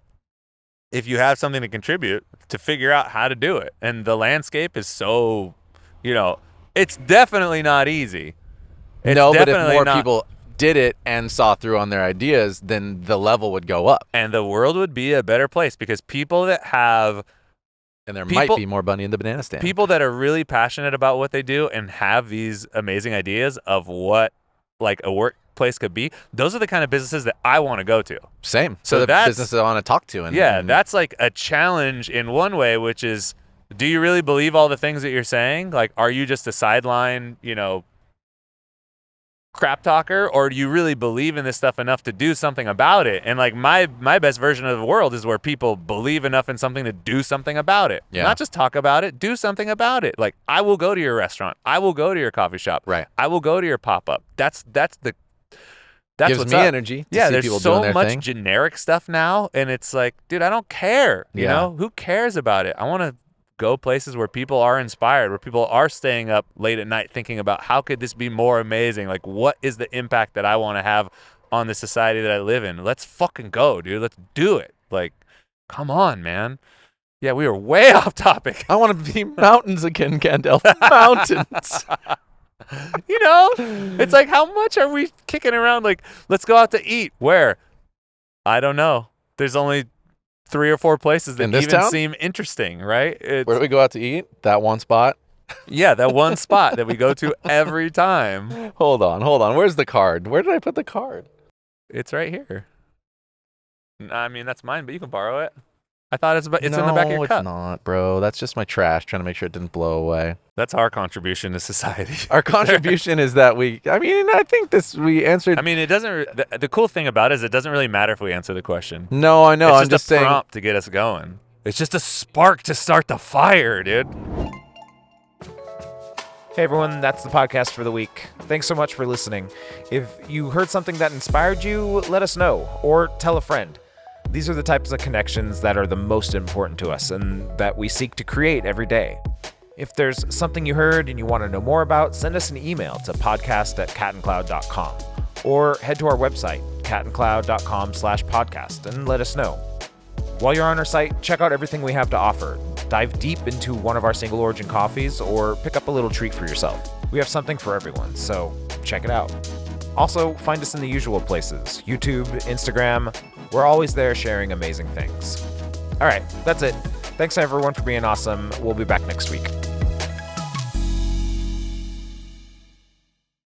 [SPEAKER 1] if you have something to contribute, to figure out how to do it. And the landscape is so, it's definitely not easy.
[SPEAKER 2] But if more people did it and saw through on their ideas, then the level would go up.
[SPEAKER 1] And the world would be a better place, because people that have...
[SPEAKER 2] And there might be more money in the banana stand.
[SPEAKER 1] People that are really passionate about what they do and have these amazing ideas of what like a place could be, those are the kind of businesses that I want to go to.
[SPEAKER 2] Same.
[SPEAKER 1] So
[SPEAKER 2] So the
[SPEAKER 1] that's-
[SPEAKER 2] businesses I want to talk to. And,
[SPEAKER 1] Yeah,
[SPEAKER 2] and
[SPEAKER 1] that's like a challenge in one way, which is, do you really believe all the things that you're saying? Like, are you just a sideline, crap talker, or do you really believe in this stuff enough to do something about it? And like my best version of the world is where people believe enough in something to do something about it.
[SPEAKER 2] Yeah.
[SPEAKER 1] Not just talk about it, do something about it. Like, I will go to your restaurant. I will go to your coffee shop.
[SPEAKER 2] Right.
[SPEAKER 1] I will go to your pop-up. That's
[SPEAKER 2] gives
[SPEAKER 1] what's
[SPEAKER 2] me
[SPEAKER 1] up.
[SPEAKER 2] energy to
[SPEAKER 1] Yeah,
[SPEAKER 2] see
[SPEAKER 1] there's
[SPEAKER 2] people doing
[SPEAKER 1] so
[SPEAKER 2] their
[SPEAKER 1] much
[SPEAKER 2] thing.
[SPEAKER 1] generic stuff now, and it's like, dude, I don't care. You
[SPEAKER 2] Yeah.
[SPEAKER 1] know, who cares about it? I want to go places where people are inspired, where people are staying up late at night thinking about how could this be more amazing? Like, what is the impact that I want to have on the society that I live in? Let's fucking go, dude. Let's do it. Like, come on, man. Yeah, we were way off topic.
[SPEAKER 2] I want to be mountains again, Gandalf. Mountains.
[SPEAKER 1] It's like, how much are we kicking around? Like, let's go out to eat. Where? I don't know. There's only 3 or 4 places that
[SPEAKER 2] In this
[SPEAKER 1] even
[SPEAKER 2] town?
[SPEAKER 1] seem interesting, right? It's,
[SPEAKER 2] Where do we go out to eat? That one spot.
[SPEAKER 1] yeah, that one spot that we go to every time.
[SPEAKER 2] Hold on. Where's the card? Where did I put the card?
[SPEAKER 1] It's right here. I mean, that's mine, but you can borrow it. I thought it's in the back of your
[SPEAKER 2] No, it's
[SPEAKER 1] cup.
[SPEAKER 2] not, bro. That's just my trash, trying to make sure it didn't blow away.
[SPEAKER 1] That's our contribution to society.
[SPEAKER 2] Our contribution is that I think we answered.
[SPEAKER 1] I mean, it doesn't. The cool thing about it is it doesn't really matter if we answer the question.
[SPEAKER 2] No, I know.
[SPEAKER 1] It's
[SPEAKER 2] I'm
[SPEAKER 1] just
[SPEAKER 2] just
[SPEAKER 1] a
[SPEAKER 2] saying.
[SPEAKER 1] prompt to get us going. It's just a spark to start the fire, dude.
[SPEAKER 3] Hey everyone, that's the podcast for the week. Thanks so much for listening. If you heard something that inspired you, let us know, or tell a friend. These are the types of connections that are the most important to us and that we seek to create every day. If there's something you heard and you want to know more about, send us an email to podcast@catandcloud.com or head to our website, catandcloud.com/podcast, and let us know. While you're on our site, check out everything we have to offer. Dive deep into one of our single origin coffees or pick up a little treat for yourself. We have something for everyone, so check it out. Also, find us in the usual places, YouTube, Instagram. We're always there sharing amazing things. All right, that's it. Thanks everyone for being awesome. We'll be back next week.